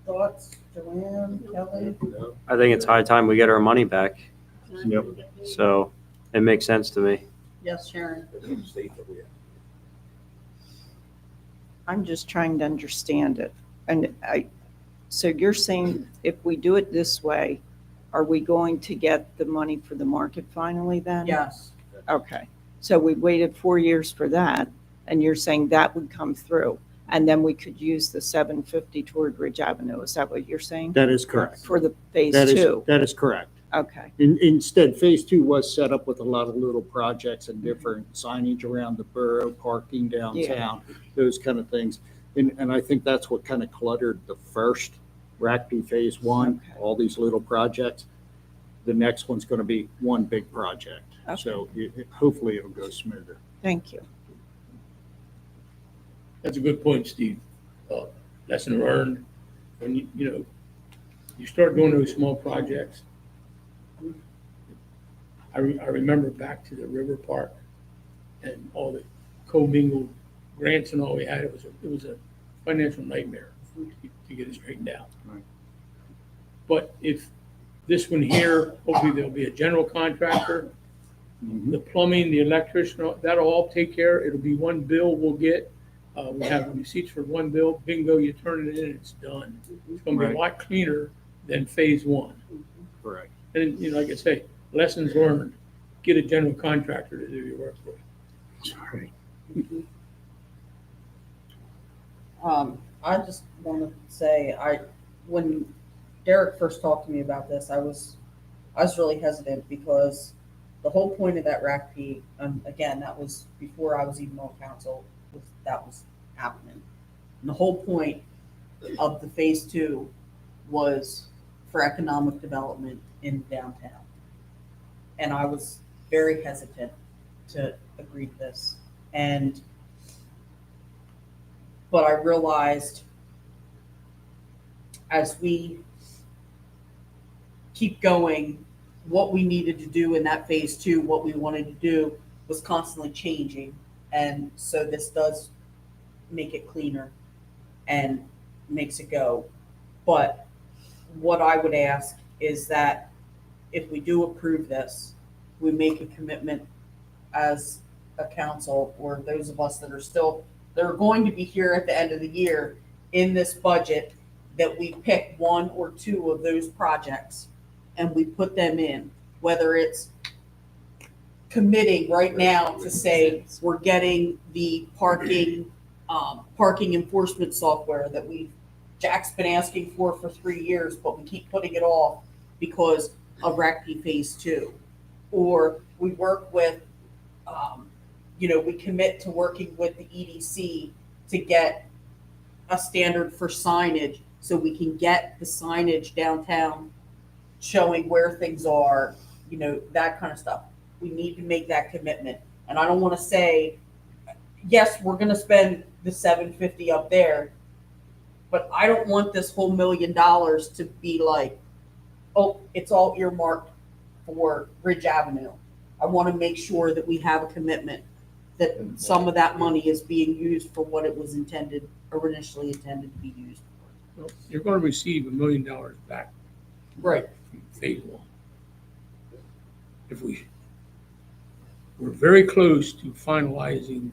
Thoughts, Joanne, Kelly? I think it's high time we get our money back. Yep. So it makes sense to me. Yes, Sharon? I'm just trying to understand it. And so you're saying if we do it this way, are we going to get the money for the market finally then? Yes. Okay. So we waited 4 years for that, and you're saying that would come through, and then we could use the 750 toward Ridge Avenue. Is that what you're saying? That is correct. For the phase That is, two? that is correct. Okay. Instead, phase two was set up with a lot of little projects and different signage around the borough, parking downtown, those kind of things. And I think that's what kind of cluttered the first RACP phase one, Okay. all these little projects. The next one's going to be one big project. Okay. So hopefully it'll go smoother. Thank you. That's a good point, Steve. Lesson learned. When you start doing those small projects. I remember back to the river park and all the commingled grants and all we had. It was a financial nightmare to get it straightened out. Right. But if this one here, hopefully there'll be a general contractor, the plumbing, the electrician, that'll all take care. It'll be one bill we'll get. We have receipts for one bill. Bingo, you turn it in, it's done. It's going to be Right. a lot cleaner than phase one. Correct. And like I say, lessons learned. Get a general contractor to do your work for you. Sorry. I just want to say, when Derek first talked to me about this, I was really hesitant because the whole point of that RACP, again, that was before I was even on council, that was happening. And the whole point of the phase two was for economic development in downtown. And I was very hesitant to agree to this. But I realized as we keep going, what we needed to do in that phase two, what we wanted to do was constantly changing. And so this does make it cleaner and makes it go. But what I would ask is that if we do approve this, we make a commitment as a council, or those of us that are going to be here at the end of the year in this budget, that we pick one or two of those projects and we put them in, whether it's committing right now to say we're getting the parking enforcement software that Jack's been asking for 3 years, but we keep putting it off because of RACP Phase 2. Or we work with, we commit to working with the EDC to get a standard for signage so we can get the signage downtown showing where things are, that kind of stuff. We need to make that commitment. And I don't want to say, yes, we're going to spend the $750 up there, but I don't want this whole $1 million to be like, oh, it's all earmarked for Ridge Avenue. I want to make sure that we have a commitment that some of that money is being used for what it was initially intended to be used for. Well, you're going to receive $1 million back Right. from Phase 1. We're very close to finalizing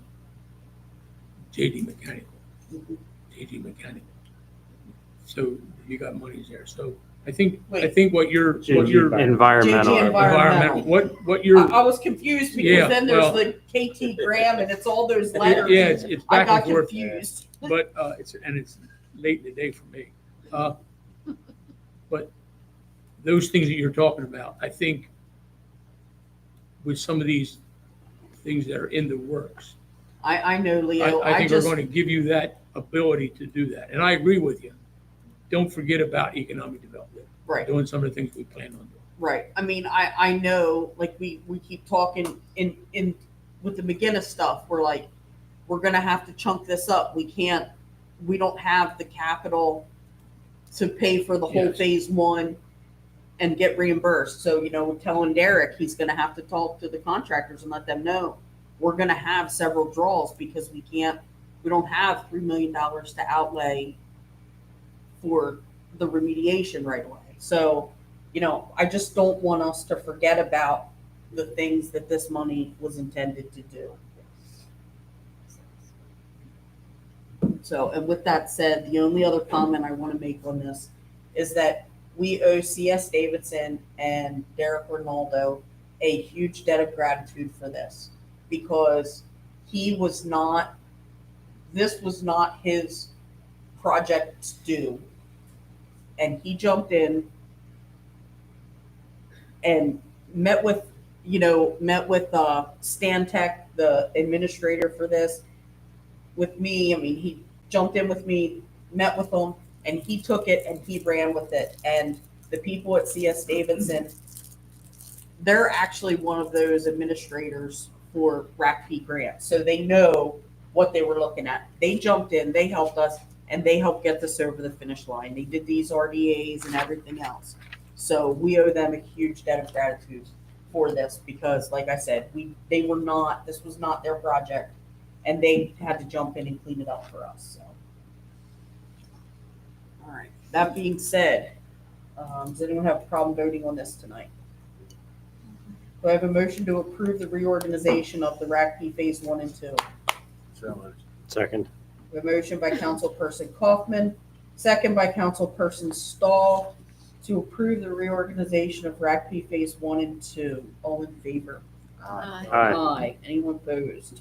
JD Mechanical. So you got monies there. So I think what you're Environmental. JG Environmental. what you're I was confused because Yeah, then there's well- the KT Graham and it's all those letters. yeah, it's I back got and forth. confused. But it's late in the day for me. But those things that you're talking about, I think with some of these things that are in the works, I know, Leo. I think we're going to give you that ability to do that. And I agree with you. Don't forget about economic development. Right. Doing some of the things we plan on doing. Right. I mean, I know, like we keep talking in with the McGinnis stuff. We're like, we're gonna have to chunk this up. We don't have the capital to pay for the whole Yes. Phase 1 and get reimbursed. So, we're telling Derek he's gonna have to talk to the contractors and let them know we're gonna have several draws because we don't have $3 million to outlay for the remediation right away. So, I just don't want us to forget about the things that this money was intended to do. So, and with that said, the only other comment I want to make on this is that we owe CS Davidson and Derek Ronaldo a huge debt of gratitude for this, because this was not his project to do. And he jumped in and met with Stantec, the administrator for this, with me. I mean, he jumped in with me, met with them, and he took it and he ran with it. And the people at CS Davidson, they're actually one of those administrators for RACP grants. So they know what they were looking at. They jumped in, they helped us, and they helped get this over the finish line. They did these RDAs and everything else. So we owe them a huge debt of gratitude for this because, like I said, this was not their project, and they had to jump in and clean it up for us. So, all right. That being said, does anyone have a problem voting on this tonight? Do I have a motion to approve the reorganization of the RACP Phase 1 and 2? Second. A motion by Councilperson Kaufman, second by Councilperson Stahl, to approve the reorganization of RACP Phase 1 and 2. All in favor? Aye. Aye. Anyone opposed?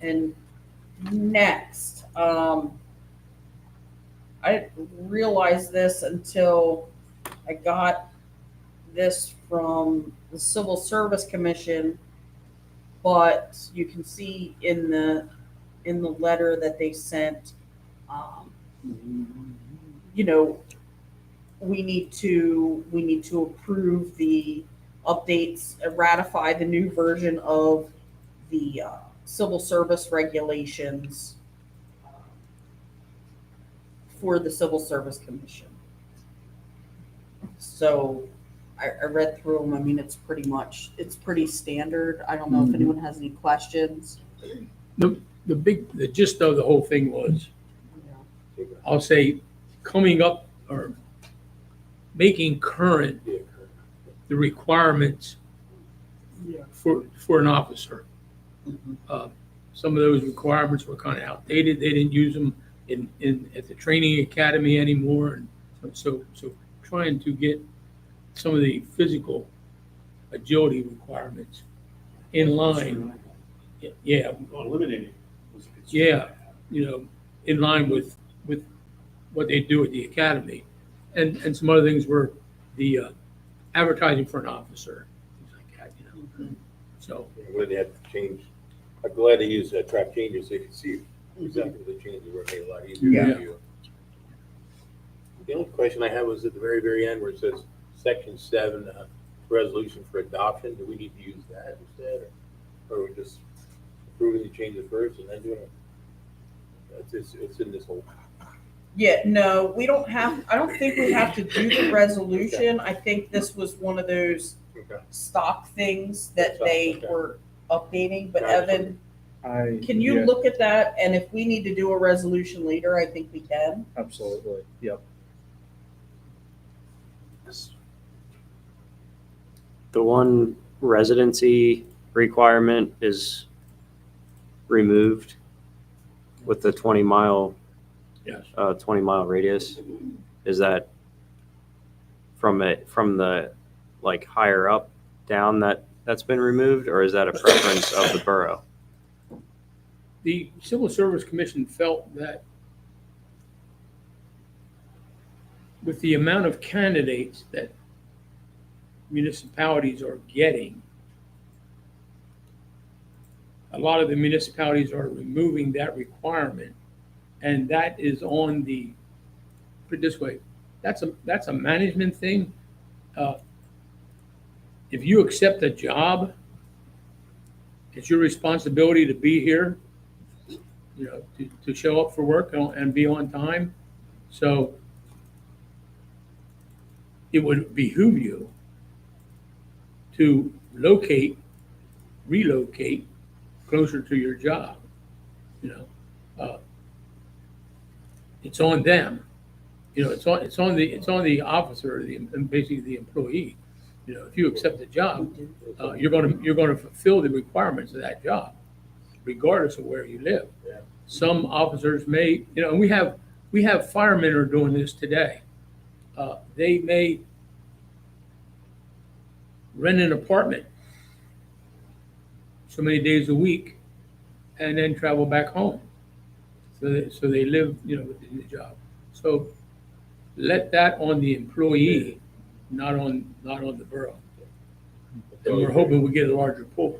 And next, I didn't realize this until I got this from the Civil Service Commission, but you can see in the letter that they sent, we need to approve the updates, ratify the new version of the civil service regulations for the Civil Service Commission. So I read through them. I mean, it's pretty standard. I don't know if anyone has any questions. The gist of the whole thing was, I'll say, coming up or making current the requirements for an officer. Some of those requirements were kind of outdated. They didn't use them at the training academy anymore. And so trying to get some of the physical agility requirements in line. Yeah, Eliminating. yeah, in line with what they do at the academy. And some other things were the advertising for an officer, things like that. So, I'm glad they had to change. I'm glad they used track changes so you can see exactly the changes were made a lot easier. Yeah. for you. The only question I had was at the very, very end where it says section 7, resolution for adoption. Do we need to use that instead? Or are we just approving the changes first and then doing it? It's in this whole. Yeah, no, we don't have, I don't think we have to do the resolution. I think this was one of those Okay. stock things that they Okay. were updating, but Gotcha. Evan, can you look at that? And if we need to do a resolution later, I think we can. Absolutely, yep. The one residency requirement is removed with the 20-mile yes. 20-mile radius. Is that from the like higher up down that's been removed, or is that a preference of the borough? The Civil Service Commission felt that with the amount of candidates that municipalities are getting, a lot of the municipalities are removing that requirement, and that is on the, put it this way, that's a management thing. If you accept a job, it's your responsibility to be here, to show up for work and be on time. So it would behoove you to relocate closer to your job. It's on them. It's on the officer, basically the employee. If you accept the job, you're going to fulfill the requirements of that job, regardless of where you live. Yeah. Some officers may, and we have firemen who are doing this today. They may rent an apartment so many days a week and then travel back home. So they live, within the job. So let that on the employee, not on the borough. And we're hoping we get a larger pool.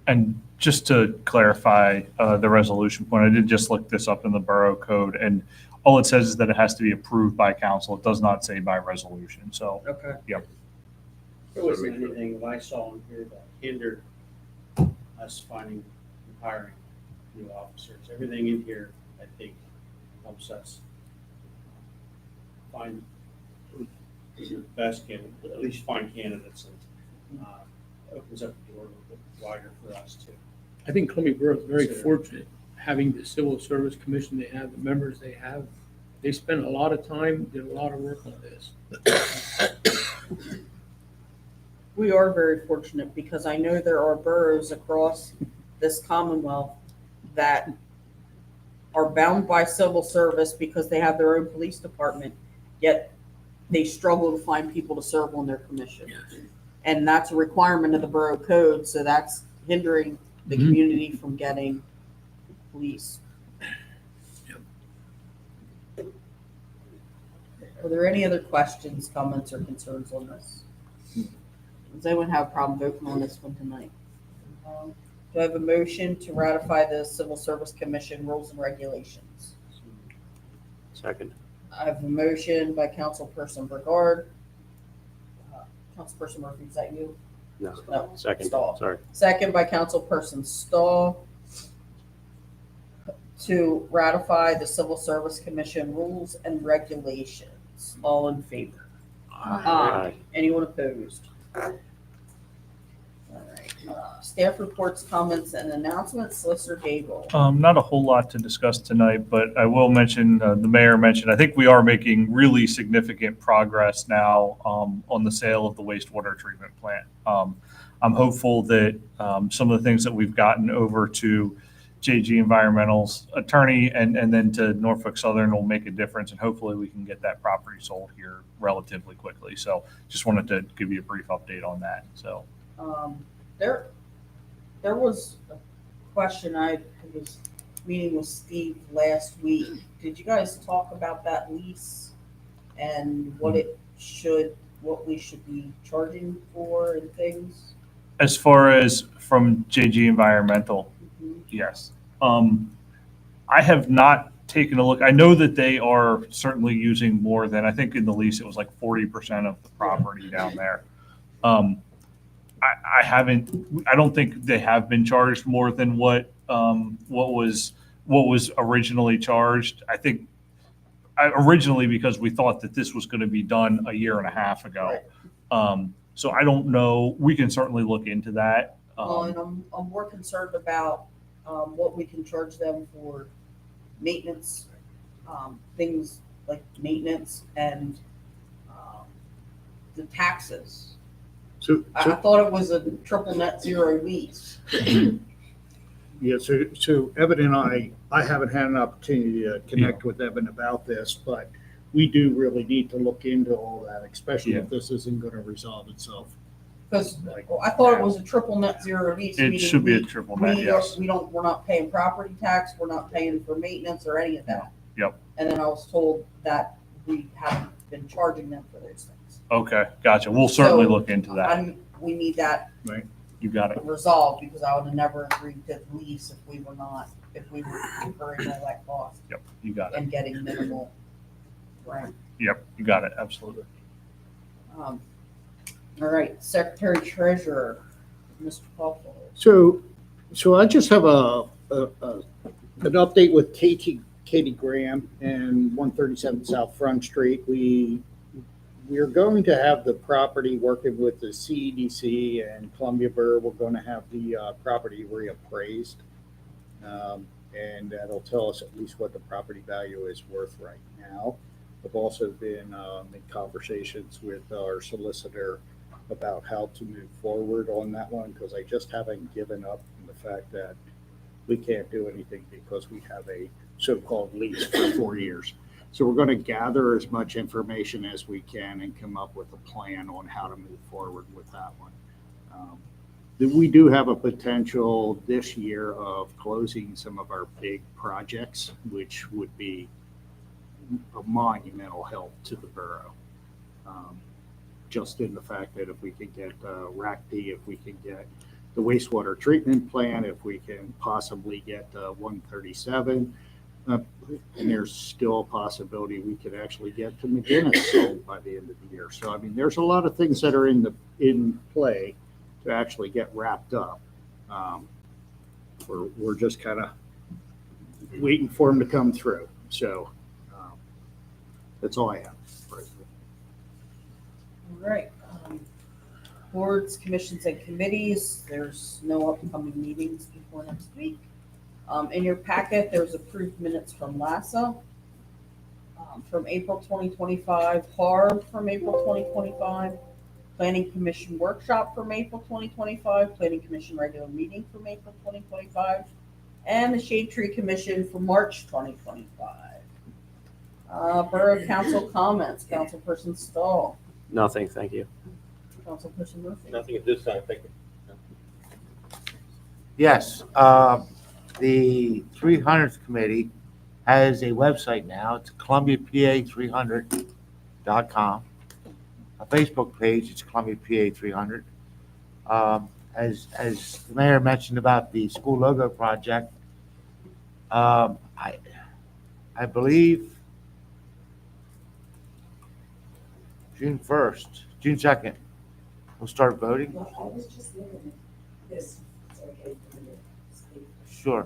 And just to clarify the resolution point, I did just look this up in the borough code, and all it says is that it has to be approved by council. It does not say by resolution. So, Okay. yep. There wasn't anything that I saw in here that hindered us finding and hiring new officers. Everything in here, I think, helps us find the best candidate, at least find candidates, and opens up the door a little bit wider for us too. I think Columbia Borough is very fortunate having the Civil Service Commission they have, the members they have. They spend a lot of time, did a lot of work on this. We are very fortunate because I know there are boroughs across this Commonwealth that are bound by civil service because they have their own police department, yet they struggle to find people to serve on their commission. And that's a requirement of the borough code, so that's hindering the community from getting police. Are there any other questions, comments, or concerns on this? Does anyone have a problem voting on this one tonight? Do I have a motion to ratify the Civil Service Commission rules and regulations? Second. I have a motion by Councilperson Brigard. Councilperson Murphy, is that you? No. No. Second. Stahl. Sorry. Second by Councilperson Stahl to ratify the Civil Service Commission rules and regulations. All in favor? Aye. Anyone opposed? All right. Staff reports, comments, and announcements. Solicitor Gable. Not a whole lot to discuss tonight, but I will mention, the mayor mentioned, I think we are making really significant progress now on the sale of the wastewater treatment plant. I'm hopeful that some of the things that we've gotten over to JG Environmental's attorney and then to Norfolk Southern will make a difference, and hopefully we can get that property sold here relatively quickly. So just wanted to give you a brief update on that. So There was a question. I was meeting with Steve last week. Did you guys talk about that lease and what we should be charging for and things? as far as from JG Environmental, yes. I have not taken a look. I know that they are certainly using more than, I think in the lease, it was like 40% of the property down there. I don't think they have been charged more than what was originally charged. I think originally because we thought that this was going to be done a year and a half ago. So I don't know. We can certainly look into that. Well, and I'm more concerned about what we can charge them for maintenance, things like maintenance and the taxes. I thought it was a triple net zero lease. Yeah, so Evan and I haven't had an opportunity to connect with Evan about this, but we do really need to look into all that, especially if this isn't going to resolve itself. Because I thought it was a triple net zero lease. It should be a triple net, yes. We're not paying property tax, we're not paying for maintenance or any of that. Yep. And then I was told that we haven't been charging them for those things. Okay, gotcha. We'll certainly So, look into that. We need that You got it. resolved, because I would have never agreed to lease if we were incurring all that cost Yep, you got it. and getting minimal rent. Yep, you got it. Absolutely. All right, Secretary Treasurer, Mr. Paul. So I just have an update with Katie Graham and 137 South Front Street. We are going to have the property working with the CEDC and Columbia Borough. We're going to have the property reappraised. And that'll tell us at least what the property value is worth right now. I've also been in conversations with our solicitor about how to move forward on that one, because I just haven't given up on the fact that we can't do anything because we have a so-called lease for 4 years. So we're going to gather as much information as we can and come up with a plan on how to move forward with that one. We do have a potential this year of closing some of our big projects, which would be a monumental help to the borough. Just in the fact that if we can get RACD, if we can get the wastewater treatment plant, if we can possibly get 137, and there's still a possibility we could actually get to McGinnis sold by the end of the year. So, I mean, there's a lot of things that are in play to actually get wrapped up. We're just kind of waiting for them to come through. So that's all I have. All right. Boards, commissions, and committees, there's no upcoming meetings before next week. In your packet, there's approved minutes from LASA from April 2025, HARB from April 2025, Planning Commission workshop from April 2025, Planning Commission regular meeting from April 2025, and the Shade Tree Commission for March 2025. Borough Council comments, Councilperson Stahl. Nothing, thank you. Councilperson Murphy. Nothing at this time, thank you. Yes, the 300th committee has a website now. It's columbiapa300.com. A Facebook page, it's Columbia PA 300. As the mayor mentioned about the school logo project, I believe June 2nd, we'll start voting. Well, I was just looking at this. It's okay for me to speak. Sure.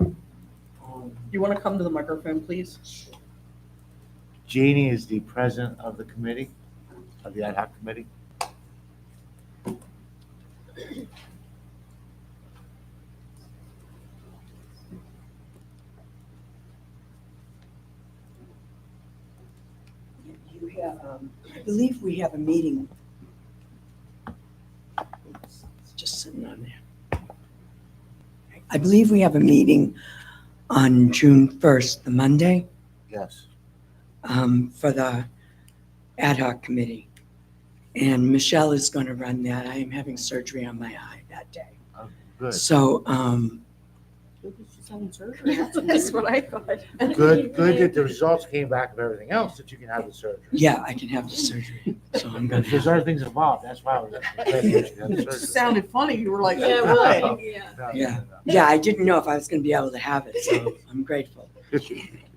You want to come to the microphone, please? Jeannie is the president of the committee, of the ad hoc committee. We have, I believe we have a meeting. It's just sitting on there. I believe we have a meeting on June 1st, the Monday, Yes. for the ad hoc committee. And Michelle is going to run that. I am having surgery on my eye that day. Good. So, She's having surgery. That's what I thought. Good that the results came back of everything else, that you can have the surgery. yeah, I can have the surgery. So I'm going If there's to. other things involved, that's why I was glad you had the It surgery. just sounded funny. You were like, Yeah, okay. right, yeah. No, no, Yeah. no, no. Yeah, I didn't know if I was going to be able to have it, so I'm grateful.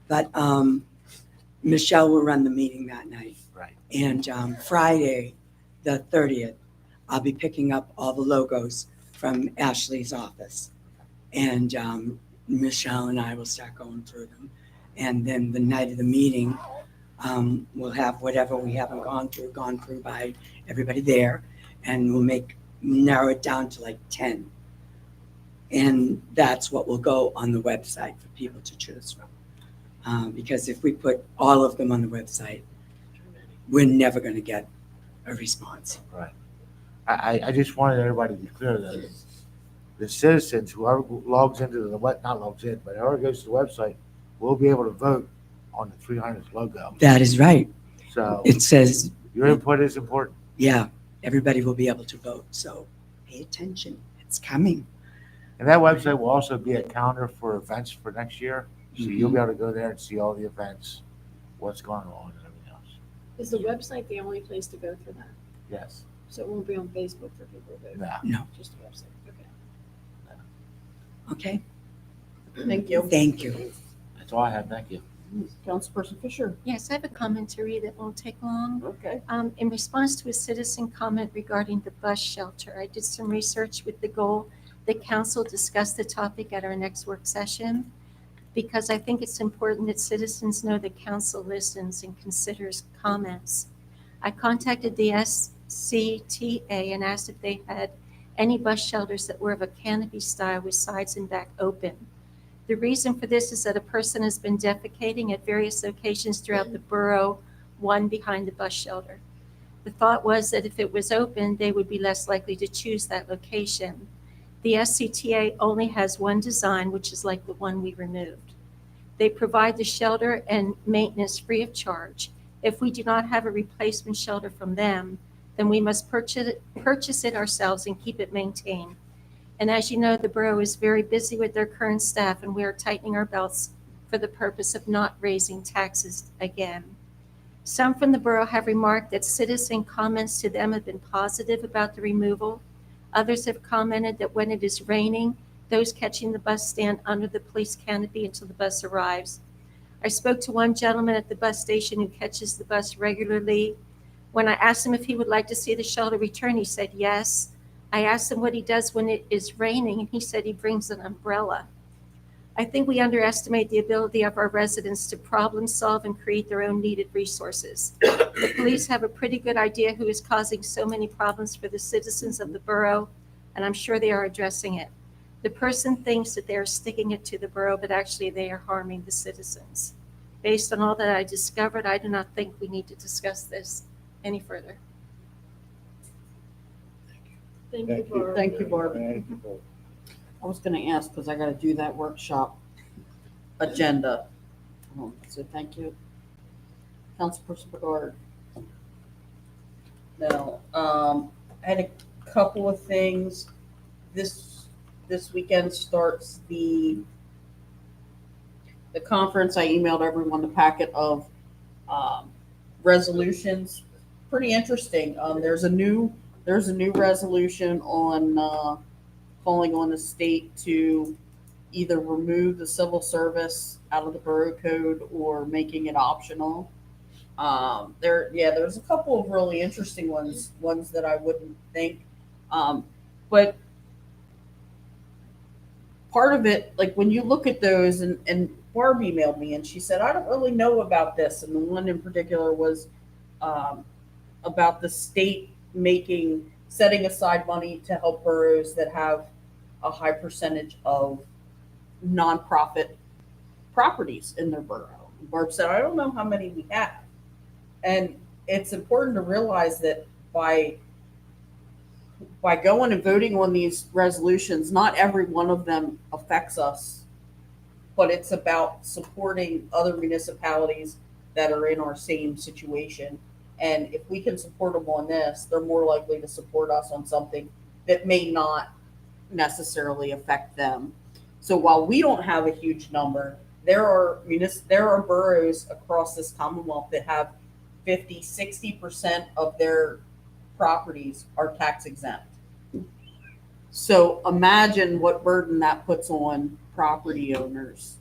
But Michelle will run the meeting that night. Right. And Friday, the 30th, I'll be picking up all the logos from Ashley's office. And Michelle and I will start going through them. And then the night of the meeting, we'll have whatever we haven't gone through by everybody there. And we'll narrow it down to like 10. And that's what will go on the website for people to choose from. Because if we put all of them on the website, we're never going to get a response. Right. I just wanted everybody to be clear that the citizens, whoever logs into the not logs in, but whoever goes to the website, will be able to vote on the 300th logo. That is right. So It says, your input is important. yeah, everybody will be able to vote. So pay attention. It's coming. And that website will also be a calendar for events for next year. So you'll be able to go there and see all the events, what's going on and everything else. Is the website the only place to go for that? Yes. So it won't be on Facebook for people to vote? No. No. Just the website, okay. Okay. Thank you. Thank you. That's all I have. Thank you. Councilperson Fisher. Yes, I have a comment to read that won't take long. Okay. In response to a citizen comment regarding the bus shelter, I did some research with the goal that council discuss the topic at our next work session, because I think it's important that citizens know that council listens and considers comments. I contacted the SCTA and asked if they had any bus shelters that were of a canopy style with sides and back open. The reason for this is that a person has been defecating at various locations throughout the borough, one behind the bus shelter. The thought was that if it was open, they would be less likely to choose that location. The SCTA only has one design, which is like the one we removed. They provide the shelter and maintenance free of charge. If we do not have a replacement shelter from them, then we must purchase it ourselves and keep it maintained. And as you know, the borough is very busy with their current staff, and we are tightening our belts for the purpose of not raising taxes again. Some from the borough have remarked that citizen comments to them have been positive about the removal. Others have commented that when it is raining, those catching the bus stand under the police canopy until the bus arrives. I spoke to one gentleman at the bus station who catches the bus regularly. When I asked him if he would like to see the shelter return, he said yes. I asked him what he does when it is raining, and he said he brings an umbrella. I think we underestimate the ability of our residents to problem solve and create their own needed resources. The police have a pretty good idea who is causing so many problems for the citizens of the borough, and I'm sure they are addressing it. The person thinks that they are sticking it to the borough, but actually they are harming the citizens. Based on all that I discovered, I do not think we need to discuss this any further. Thank you, Barb. Thank you, Barb. I was gonna ask, because I gotta do that workshop agenda. So thank you. Councilperson Bedard. Now, I had a couple of things. This weekend starts the conference. I emailed everyone the packet of resolutions. Pretty interesting. There's a new resolution on calling on the state to either remove the civil service out of the borough code or making it optional. There's a couple of really interesting ones that I wouldn't think. But part of it, like when you look at those, and Barb emailed me and she said, I don't really know about this. And the one in particular was about the state setting aside money to help boroughs that have a high percentage of nonprofit properties in their borough. Barb said, I don't know how many we have. And it's important to realize that by going and voting on these resolutions, not every one of them affects us, but it's about supporting other municipalities that are in our same situation. And if we can support them on this, they're more likely to support us on something that may not necessarily affect them. So while we don't have a huge number, there are boroughs across this Commonwealth that have 50, 60% of their properties are tax exempt. So imagine what burden that puts on property owners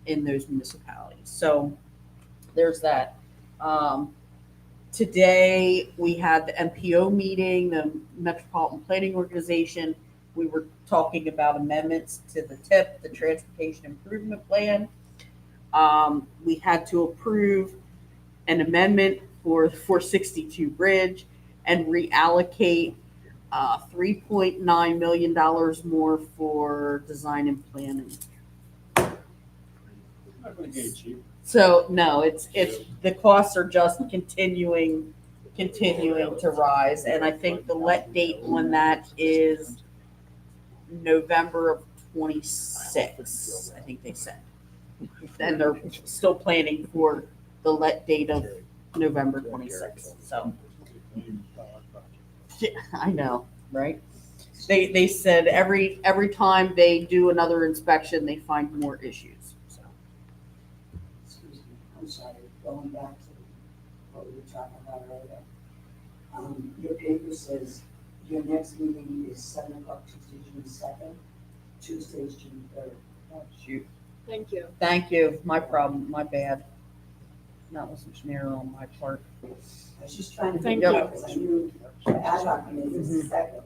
in those municipalities. So there's that. Today we had the MPO meeting, the Metropolitan Planning Organization. We were talking about amendments to the TIP, the Transportation Improvement Plan. We had to approve an amendment for the 462 bridge and reallocate $3.9 million more for design and planning. Not gonna get cheap. So no, it's the costs are just continuing to rise, and I think the let date on that is November of 26. I think they said, and they're still planning for the let date of November 26th. So yeah, I know, right? They said every time they do another inspection, they find more issues. So. Excuse me, I'm sorry, going back to what we were talking about earlier. Your paper says your next meeting is 7 o'clock Tuesday, June 2nd, Tuesday is June 3rd. Oh, shoot. Thank you. Thank you. My problem. My bad. That was an error on my part. I was just trying to Thank figure you. out, because I knew the ad hoc meeting is the second.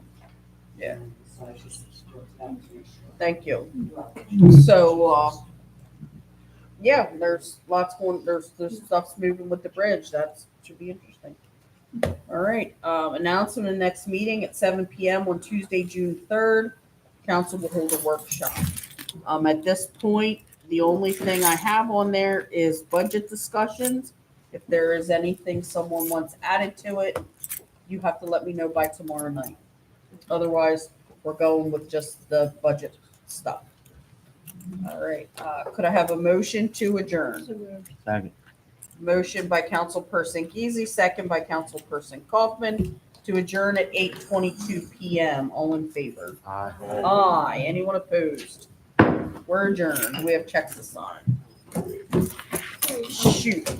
Yeah. So I just looked at that to make sure. Thank you. You're welcome. So, yeah, there's lots going. There's stuff's moving with the bridge. That should be interesting. All right. Announcement of the next meeting at 7 p.m. on Tuesday, June 3rd. Council will hold a workshop. At this point, the only thing I have on there is budget discussions. If there is anything someone wants added to it, you have to let me know by tomorrow night. Otherwise, we're going with just the budget stuff. All right. Could I have a motion to adjourn? So moved. Second. Motion by Councilperson Geezy, second by Councilperson Kaufman to adjourn at 8:22 p.m. All in favor? Aye. Aye. Anyone opposed? We're adjourned. We have checks to sign. Shoot.